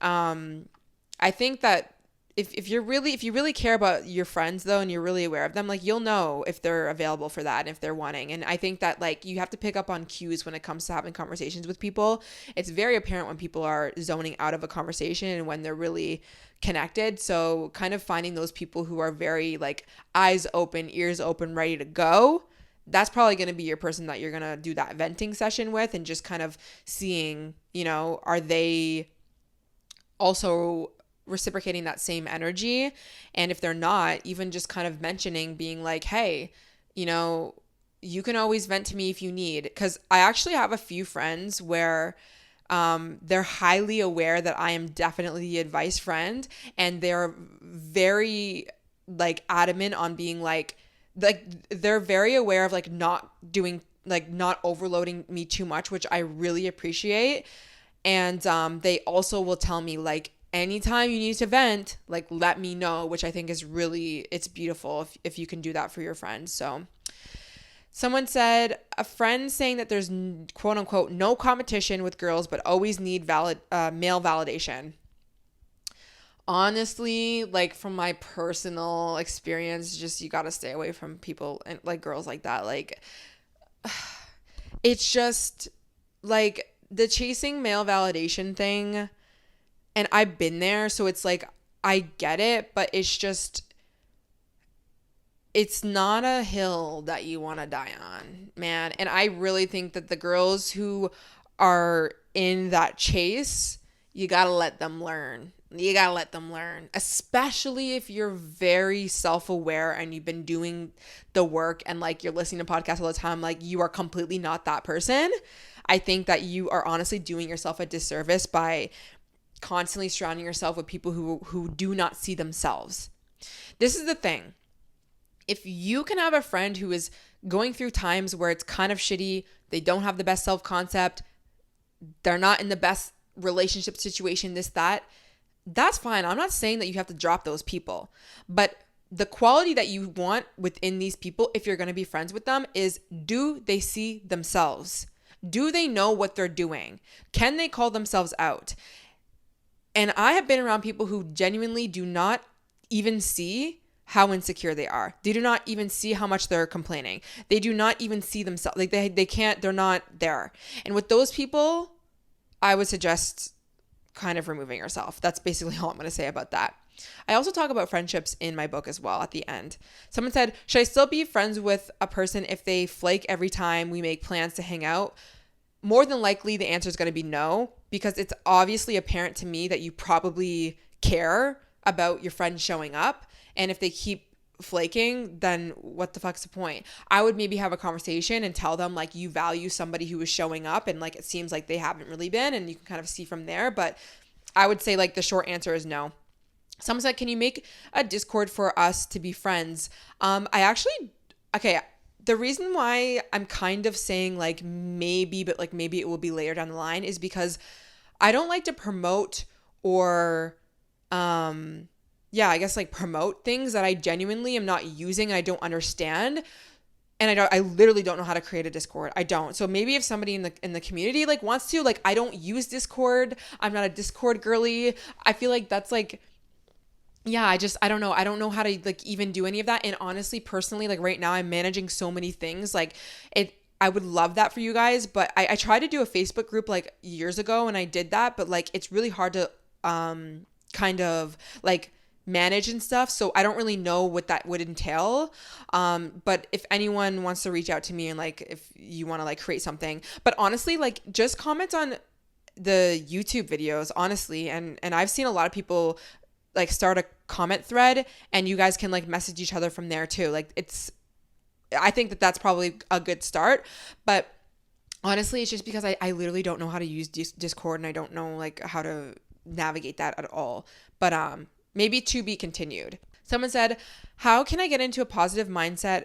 I think that if you really care about your friends though, and you're really aware of them, like you'll know if they're available for that and if they're wanting. And I think that like you have to pick up on cues when it comes to having conversations with people. It's very apparent when people are zoning out of a conversation and when they're really connected. So kind of finding those people who are very like eyes open, ears open, ready to go. That's probably going to be your person that you're going to do that venting session with, and just kind of seeing, are they also reciprocating that same energy? And if they're not, even just kind of mentioning, being like, hey, you can always vent to me if you need. Because I actually have a few friends where they're highly aware that I am definitely the advice friend, and they're very like adamant on being like they're very aware of like not overloading me too much, which I really appreciate. And they also will tell me like, anytime you need to vent, like let me know, which I think is really, it's beautiful if you can do that for your friends. So someone said, a friend saying that there's quote unquote no competition with girls, but always need male validation. Honestly, like from my personal experience, just you got to stay away from people and like girls like that. Like it's just like the chasing male validation thing, and I've been there, so it's like I get it, but it's not a hill that you want to die on, man. And I really think that the girls who are in that chase, you got to let them learn. You got to let them learn, especially if you're very self-aware and you've been doing the work and like you're listening to podcasts all the time, like you are completely not that person. I think that you are honestly doing yourself a disservice by constantly surrounding yourself with people who do not see themselves. This is the thing. If you can have a friend who is going through times where it's kind of shitty, they don't have the best self-concept, they're not in the best relationship situation, that's fine. I'm not saying that you have to drop those people, but the quality that you want within these people, if you're going to be friends with them, is, do they see themselves? Do they know what they're doing? Can they call themselves out? And I have been around people who genuinely do not even see how insecure they are. They do not even see how much they're complaining. They do not even see themselves. Like they can't, they're not there. And with those people, I would suggest kind of removing yourself. That's basically all I'm going to say about that. I also talk about friendships in my book as well at the end. Someone said, should I still be friends with a person if they flake every time we make plans to hang out? More than likely, the answer is going to be no, because it's obviously apparent to me that you probably care about your friend showing up. And if they keep flaking, then what the fuck's the point? I would maybe have a conversation and tell them like you value somebody who is showing up, and like it seems like they haven't really been, and you can kind of see from there. But I would say like the short answer is no. Someone said, can you make a Discord for us to be friends? Okay, the reason why I'm kind of saying like maybe, but like maybe it will be later down the line is because I don't like to promote or, I guess like promote things that I genuinely am not using and I don't understand. And I literally don't know how to create a Discord. I don't. So maybe if somebody in the community like wants to, like, I don't use Discord. I'm not a Discord girly. I feel like that's like, yeah, I don't know. I don't know how to like even do any of that. And honestly, personally, like right now I'm managing so many things. Like I would love that for you guys, but I tried to do a Facebook group like years ago and I did that, but like it's really hard to kind of like manage and stuff. So I don't really know what that would entail. But if anyone wants to reach out to me and like if you want to like create something, but honestly, like just comment on the YouTube videos, honestly. And I've seen a lot of people like start a comment thread and you guys can like message each other from there too. Like I think that that's probably a good start, but honestly, it's just because I literally don't know how to use Discord and I don't know like how to navigate that at all, but maybe to be continued. Someone said, how can I get into a positive mindset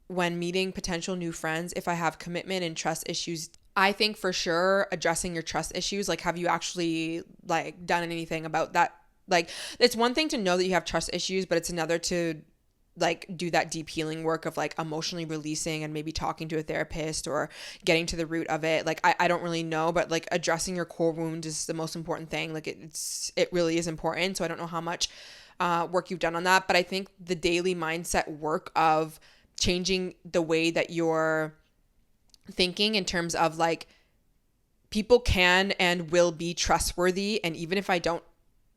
when meeting potential new friends if I have commitment and trust issues? I think for sure addressing your trust issues, like have you actually like done anything about that? Like it's one thing to know that you have trust issues, but it's another to like do that deep healing work of like emotionally releasing and maybe talking to a therapist or getting to the root of it. Like I don't really know, but like addressing your core wound is the most important thing. Like it really is important. So I don't know how much work you've done on that, but I think the daily mindset work of changing the way that you're thinking in terms of like people can and will be trustworthy, and even if I don't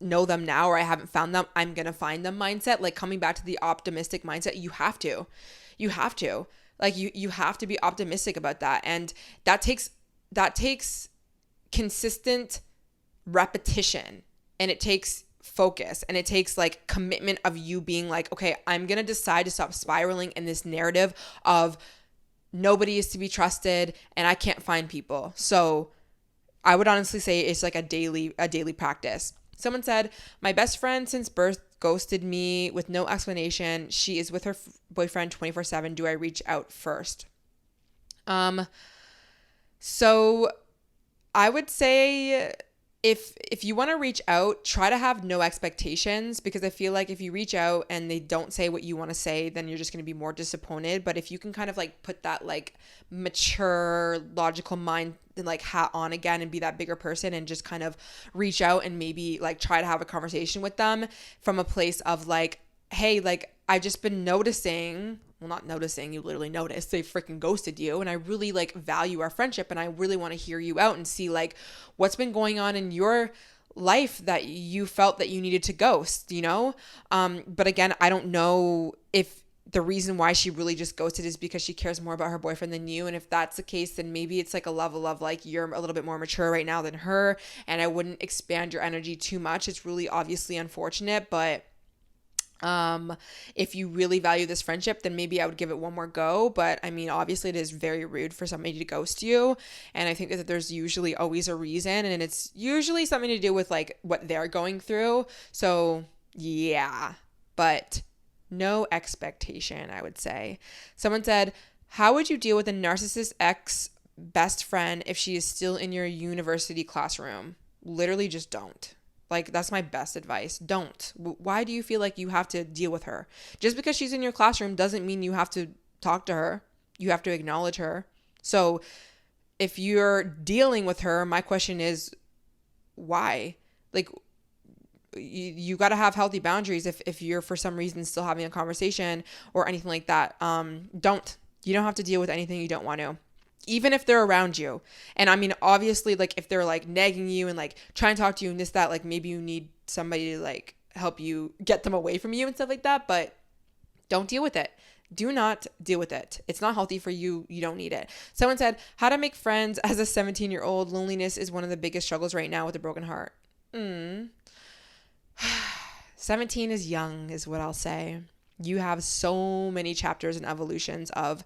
know them now or I haven't found them, I'm going to find them mindset. Like coming back to the optimistic mindset, you have to like you have to be optimistic about that. And that takes consistent repetition, and it takes focus, and it takes like commitment of you being like, okay, I'm going to decide to stop spiraling in this narrative of nobody is to be trusted and I can't find people. So I would honestly say it's like a daily practice. Someone said, my best friend since birth ghosted me with no explanation. She is with her boyfriend 24/7. Do I reach out first? So I would say if you want to reach out, try to have no expectations, because I feel like if you reach out and they don't say what you want to say, then you're just going to be more disappointed. But if you can kind of like put that like mature, logical mind like hat on again and be that bigger person and just kind of reach out and maybe like try to have a conversation with them from a place of like, hey, like I've just been noticing, well, not noticing, you literally noticed they freaking ghosted you, and I really like value our friendship and I really want to hear you out and see like what's been going on in your life that you felt that you needed to ghost, you know? But again, I don't know if the reason why she really just ghosted is because she cares more about her boyfriend than you. And if that's the case, then maybe it's like a level of like, you're a little bit more mature right now than her, and I wouldn't expand your energy too much. It's really obviously unfortunate, but if you really value this friendship, then maybe I would give it one more go. But I mean, obviously it is very rude for somebody to ghost you, and I think that there's usually always a reason, and it's usually something to do with like what they're going through. So yeah, but no expectation, I would say. Someone said, how would you deal with a narcissist ex best friend if she is still in your university classroom? Literally just don't. Like, that's my best advice. Don't. Why do you feel like you have to deal with her? Just because she's in your classroom doesn't mean you have to talk to her. You have to acknowledge her. So if you're dealing with her, my question is, why? Like, you got to have healthy boundaries if you're for some reason still having a conversation or anything like that. You don't have to deal with anything you don't want to, even if they're around you. And I mean, obviously, like if they're like nagging you and like trying to talk to you and this, that, like maybe you need somebody to like help you get them away from you and stuff like that, but don't deal with it. Do not deal with it. It's not healthy for you. You don't need it. Someone said, how to make friends as a 17-year-old. Loneliness is one of the biggest struggles right now with a broken heart. 17 is young is what I'll say. You have so many chapters and evolutions of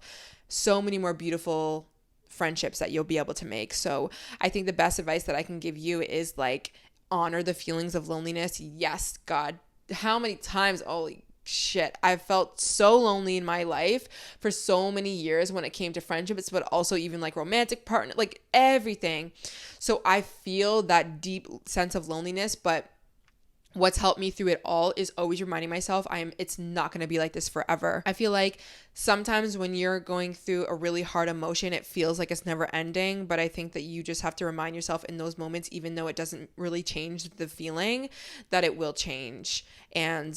so many more beautiful friendships that you'll be able to make. So I think the best advice that I can give you is like honor the feelings of loneliness. Yes, God, how many times, holy shit, I've felt so lonely in my life for so many years when it came to friendships, but also even like romantic partner, like everything. So I feel that deep sense of loneliness, but what's helped me through it all is always reminding myself it's not going to be like this forever. I feel like sometimes when you're going through a really hard emotion, it feels like it's never ending, but I think that you just have to remind yourself in those moments, even though it doesn't really change the feeling, that it will change. And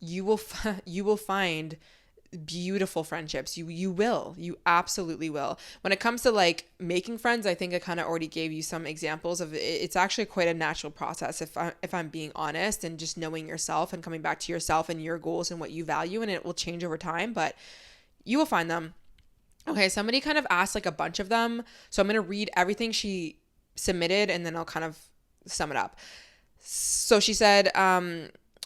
you will find beautiful friendships. You absolutely will. When it comes to like making friends, I think I kind of already gave you some examples of it. It's actually quite a natural process if I'm being honest, and just knowing yourself and coming back to yourself and your goals and what you value, and it will change over time, but you will find them. Okay, somebody kind of asked like a bunch of them, so I'm going to read everything she submitted and then I'll kind of sum it up. So she said,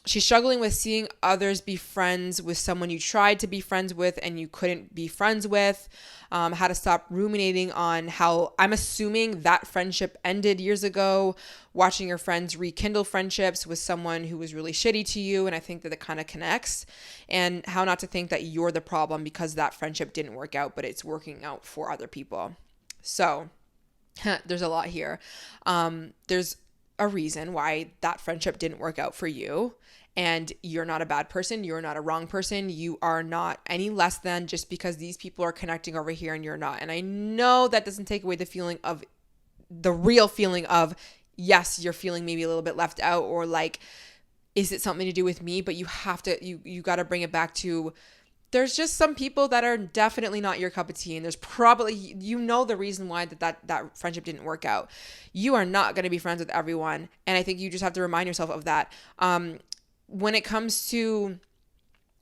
she's struggling with seeing others be friends with someone you tried to be friends with and you couldn't be friends with. How to stop ruminating on how, I'm assuming that friendship ended years ago. Watching your friends rekindle friendships with someone who was really shitty to you. And I think that it kind of connects. And how not to think that you're the problem because that friendship didn't work out, but it's working out for other people. So there's a lot here. There's a reason why that friendship didn't work out for you. And you're not a bad person. You're not a wrong person. You are not any less than just because these people are connecting over here and you're not. And I know that doesn't take away the real feeling of, yes, you're feeling maybe a little bit left out, or like, is it something to do with me? But you have to, you got to bring it back to, there's just some people that are definitely not your cup of tea. And there's probably, the reason why that friendship didn't work out. You are not going to be friends with everyone. And I think you just have to remind yourself of that. When it comes to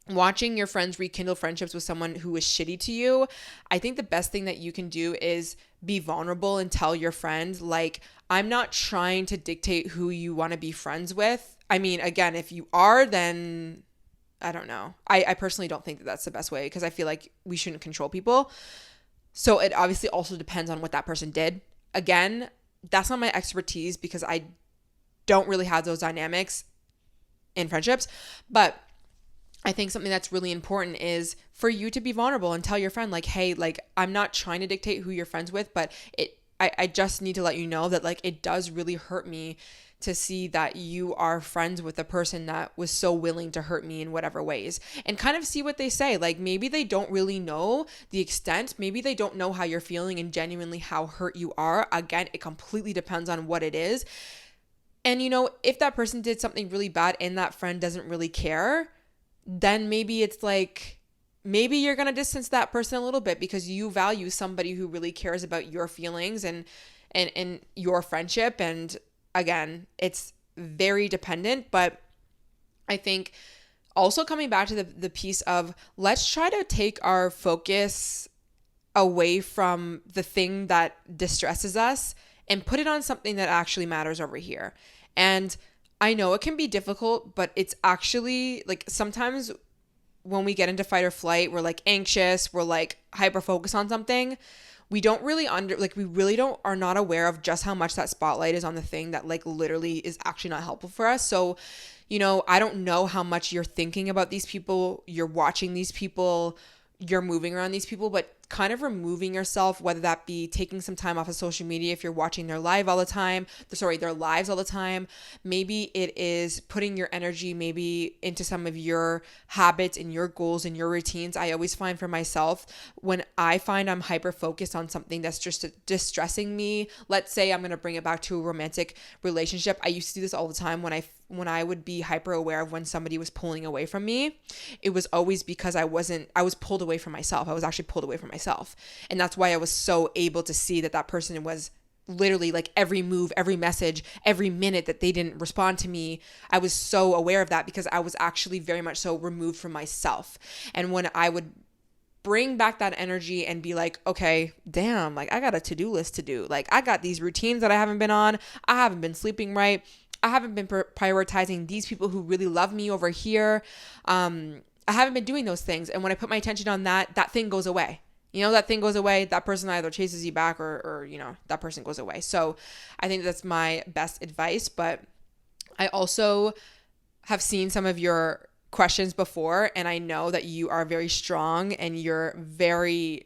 watching your friends rekindle friendships with someone who is shitty to you, I think the best thing that you can do is be vulnerable and tell your friend, like, I'm not trying to dictate who you want to be friends with. I mean, again, if you are, then I don't know. I personally don't think that that's the best way, because I feel like we shouldn't control people. So it obviously also depends on what that person did. Again, that's not my expertise because I don't really have those dynamics in friendships, but I think something that's really important is for you to be vulnerable and tell your friend, like, hey, like, I'm not trying to dictate who you're friends with, but I just need to let you know that, like, it does really hurt me to see that you are friends with a person that was so willing to hurt me in whatever ways, and kind of see what they say. Like, maybe they don't really know the extent, maybe they don't know how you're feeling and genuinely how hurt you are. Again, it completely depends on what it is. And, if that person did something really bad and that friend doesn't really care, then maybe it's like, maybe you're going to distance that person a little bit because you value somebody who really cares about your feelings and your friendship. And again, it's very dependent, but I think also coming back to the piece of, let's try to take our focus away from the thing that distresses us and put it on something that actually matters over here. And I know it can be difficult, but it's actually like, sometimes when we get into fight or flight, we're like anxious, we're like hyper focused on something. We don't really are not aware of just how much that spotlight is on the thing that like literally is actually not helpful for us. So, I don't know how much you're thinking about these people, you're watching these people, you're moving around these people, but kind of removing yourself, whether that be taking some time off of social media if you're watching their lives all the time. Maybe it is putting your energy maybe into some of your habits and your goals and your routines. I always find for myself, when I find I'm hyper focused on something that's just distressing me, let's say I'm going to bring it back to a romantic relationship. I used to do this all the time when I would be hyper aware of when somebody was pulling away from me. It was always because I was pulled away from myself. I was actually pulled away from myself. And that's why I was so able to see that person was literally like every move, every message, every minute that they didn't respond to me. I was so aware of that because I was actually very much so removed from myself. And when I would bring back that energy and be like, okay, damn, like I got a to-do list to do. Like I got these routines that I haven't been on. I haven't been sleeping right. I haven't been prioritizing these people who really love me over here. I haven't been doing those things. And when I put my attention on that thing goes away. That thing goes away. That person either chases you back or that person goes away. So I think that's my best advice. But I also have seen some of your questions before, and I know that you are very strong and you're very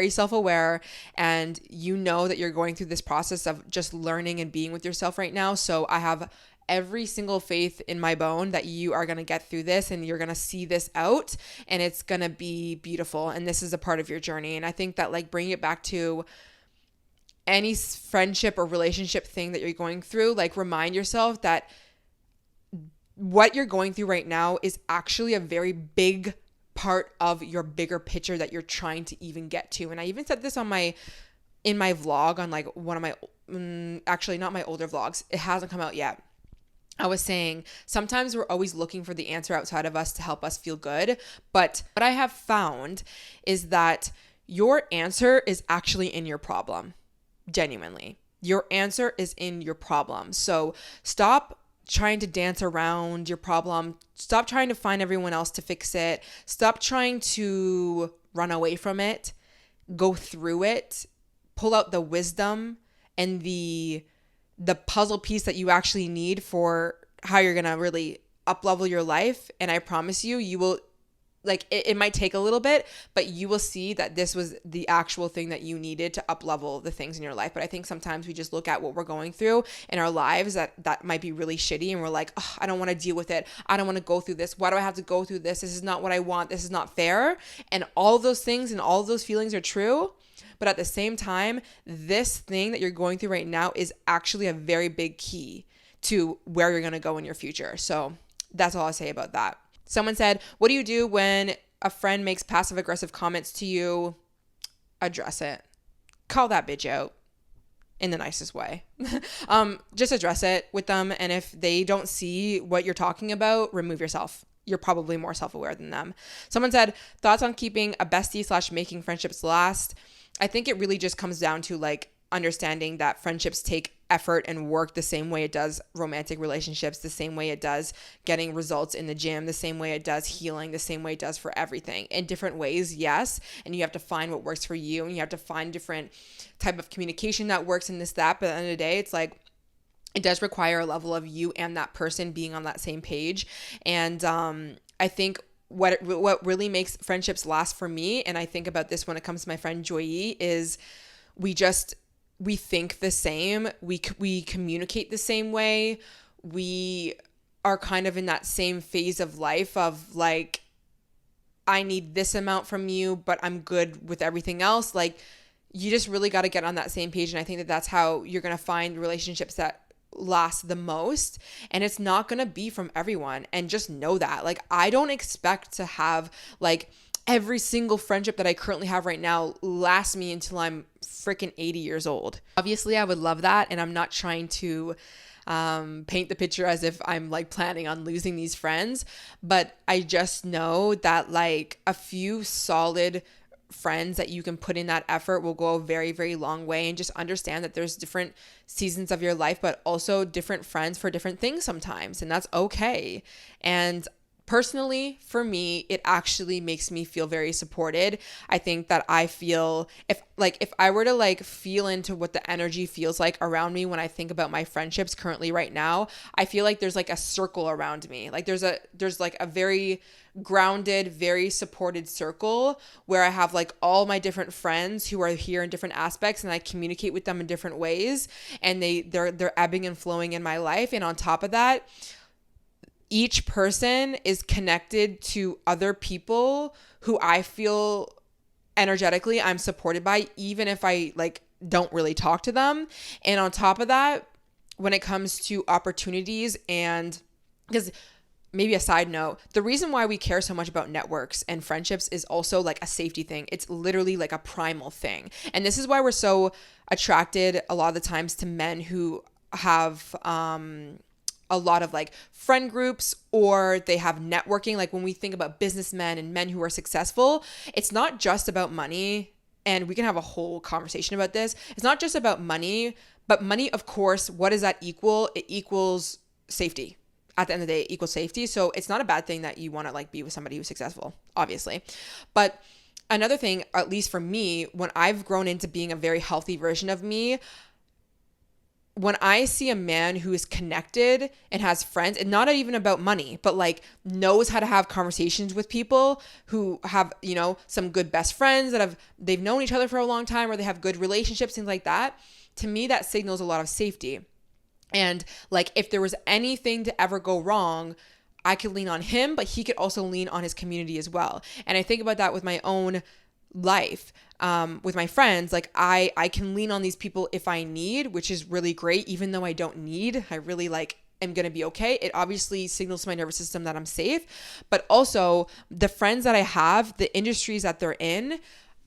self-aware, and you know that you're going through this process of just learning and being with yourself right now. So I have every single faith in my bone that you are going to get through this and you're going to see this out and it's going to be beautiful. And this is a part of your journey. And I think that like bringing it back to any friendship or relationship thing that you're going through, like remind yourself that what you're going through right now is actually a very big part of your bigger picture that you're trying to even get to. And I even said this in my vlog on like one of my, actually not my older vlogs. It hasn't come out yet. I was saying sometimes we're always looking for the answer outside of us to help us feel good. But what I have found is that your answer is actually in your problem. Genuinely. Your answer is in your problem. So stop trying to dance around your problem. Stop trying to find everyone else to fix it. Stop trying to run away from it. Go through it. Pull out the wisdom and the puzzle piece that you actually need for how you're going to really up-level your life. And I promise you will, like, it might take a little bit, but you will see that this was the actual thing that you needed to up-level the things in your life. But I think sometimes we just look at what we're going through in our lives that might be really shitty. And we're like, oh, I don't want to deal with it. I don't want to go through this. Why do I have to go through this? This is not what I want. This is not fair. And all of those things and all of those feelings are true. But at the same time, this thing that you're going through right now is actually a very big key to where you're going to go in your future. So that's all I'll say about that. Someone said, what do you do when a friend makes passive aggressive comments to you? Address it. Call that bitch out in the nicest way. Just address it with them. And if they don't see what you're talking about, remove yourself. You're probably more self-aware than them. Someone said, thoughts on keeping a bestie / making friendships last? I think it really just comes down to like understanding that friendships take effort and work the same way it does romantic relationships, the same way it does getting results in the gym, the same way it does healing, the same way it does for everything. In different ways, yes. And you have to find what works for you, and you have to find different type of communication that works in this, that. But at the end of the day, it's like, it does require a level of you and that person being on that same page. And I think what really makes friendships last for me, and I think about this when it comes to my friend Joy, is we think the same, we communicate the same way, we are kind of in that same phase of life of like, I need this amount from you, but I'm good with everything else. Like, you just really got to get on that same page. And I think that that's how you're going to find relationships that last the most. And it's not going to be from everyone. And just know that. Like, I don't expect to have like every single friendship that I currently have right now last me until I'm freaking 80 years old. Obviously, I would love that. And I'm not trying to paint the picture as if I'm like planning on losing these friends. But I just know that like a few solid friends that you can put in that effort will go a very, very long way. And just understand that there's different seasons of your life, but also different friends for different things sometimes. And that's okay. And personally, for me, it actually makes me feel very supported. I think that I feel if I were to like feel into what the energy feels like around me when I think about my friendships currently right now, I feel like there's like a circle around me. Like there's like a very grounded, very supported circle where I have like all my different friends who are here in different aspects, and I communicate with them in different ways, and they're ebbing and flowing in my life. And on top of that, each person is connected to other people who I feel energetically I'm supported by, even if I like don't really talk to them. And on top of that, when it comes to opportunities, and because maybe a side note, the reason why we care so much about networks and friendships is also like a safety thing. It's literally like a primal thing. And this is why we're so attracted a lot of the times to men who have a lot of like friend groups, or they have networking. Like when we think about businessmen and men who are successful, it's not just about money. And we can have a whole conversation about this. It's not just about money, but money, of course, what does that equal? It equals safety. At the end of the day, it equals safety. So it's not a bad thing that you want to like be with somebody who's successful, obviously. But another thing, at least for me, when I've grown into being a very healthy version of me, when I see a man who is connected and has friends, and not even about money, but like knows how to have conversations with people, who have, you know, some good best friends that they've known each other for a long time, or they have good relationships, things like that, to me, that signals a lot of safety. And like, if there was anything to ever go wrong, I could lean on him, but he could also lean on his community as well. And I think about that with my own life, with my friends. Like I can lean on these people if I need, which is really great. Even though I don't need, I really like am going to be okay. It obviously signals to my nervous system that I'm safe, but also the friends that I have, the industries that they're in,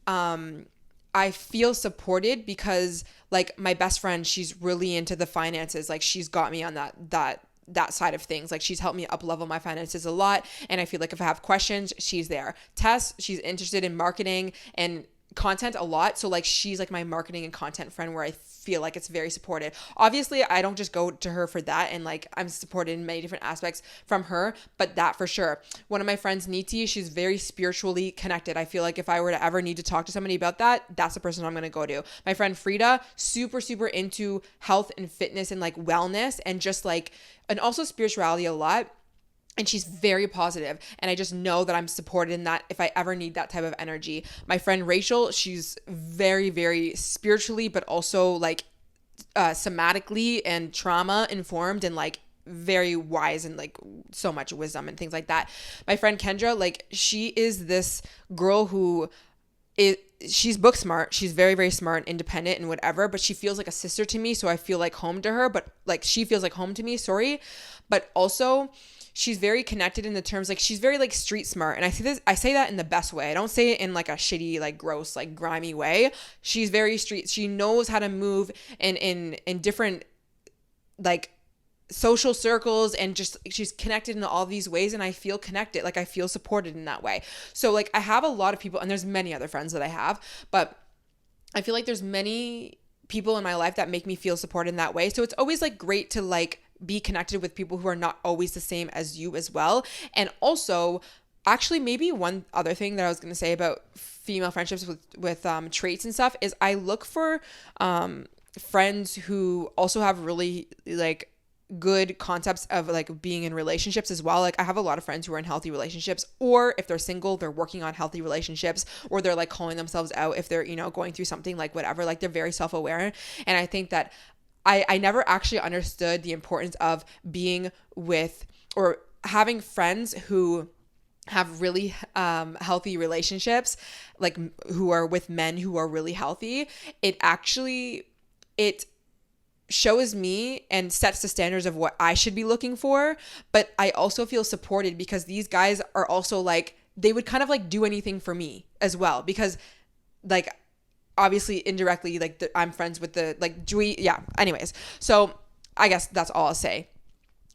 I feel supported because like my best friend, she's really into the finances. Like she's got me on that side of things. Like she's helped me up level my finances a lot. And I feel like if I have questions, she's there. Tess, she's interested in marketing and content a lot. So like she's like my marketing and content friend where I feel like it's very supported. Obviously, I don't just go to her for that, and like I'm supported in many different aspects from her, but that for sure. One of my friends, Niti, she's very spiritually connected. I feel like if I were to ever need to talk to somebody about that, that's the person I'm going to go to. My friend Frida, super into health and fitness and like wellness and just like, and also spirituality a lot. And she's very positive, and I just know that I'm supported in that if I ever need that type of energy. My friend Rachel, she's very spiritually, but also like somatically and trauma informed, and like very wise, and like so much wisdom and things like that. My friend Kendra, like she is this girl who she's book smart. She's very smart and independent and whatever, but she feels like a sister to me. So I feel like home to her, but like she feels like home to me. But also she's very connected in the terms, like she's very like street smart. And I say that in the best way. I don't say it in like a shitty, like gross, like grimy way. She's very street. She knows how to move in different like social circles, and just she's connected in all these ways, and I feel connected. Like I feel supported in that way. So like I have a lot of people, and there's many other friends that I have, but I feel like there's many people in my life that make me feel supported in that way. So it's always like great to like be connected with people who are not always the same as you as well. And also, actually, maybe one other thing that I was going to say about female friendships with traits and stuff is I look for friends who also have really like good concepts of like being in relationships as well. Like I have a lot of friends who are in healthy relationships, or if they're single, they're working on healthy relationships, or they're like calling themselves out if they're, you know, going through something like whatever, like they're very self-aware. And I think that I never actually understood the importance of being with or having friends who have really healthy relationships, like who are with men who are really healthy. It shows me and sets the standards of what I should be looking for. But I also feel supported because these guys are also like, they would kind of like do anything for me as well, because like obviously indirectly, like I'm friends with the like Dewey. Yeah. Anyways. So I guess that's all I'll say.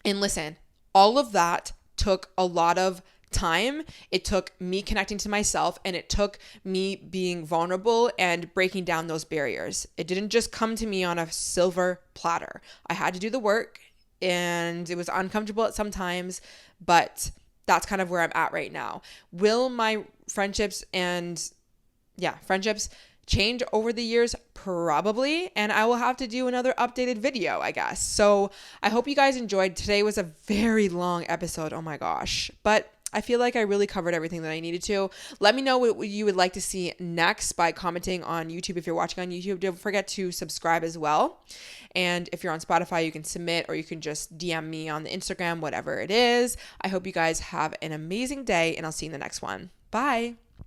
And listen, all of that took a lot of time. It took me connecting to myself, and it took me being vulnerable and breaking down those barriers. It didn't just come to me on a silver platter. I had to do the work, and it was uncomfortable at some times, but that's kind of where I'm at right now. Will my friendships change over the years? Probably. And I will have to do another updated video, I guess. So I hope you guys enjoyed. Today was a very long episode. Oh my gosh. But I feel like I really covered everything that I needed to. Let me know what you would like to see next by commenting on YouTube. If you're watching on YouTube, don't forget to subscribe as well. And if you're on Spotify, you can submit or you can just DM me on the Instagram, whatever it is. I hope you guys have an amazing day, and I'll see you in the next one. Bye.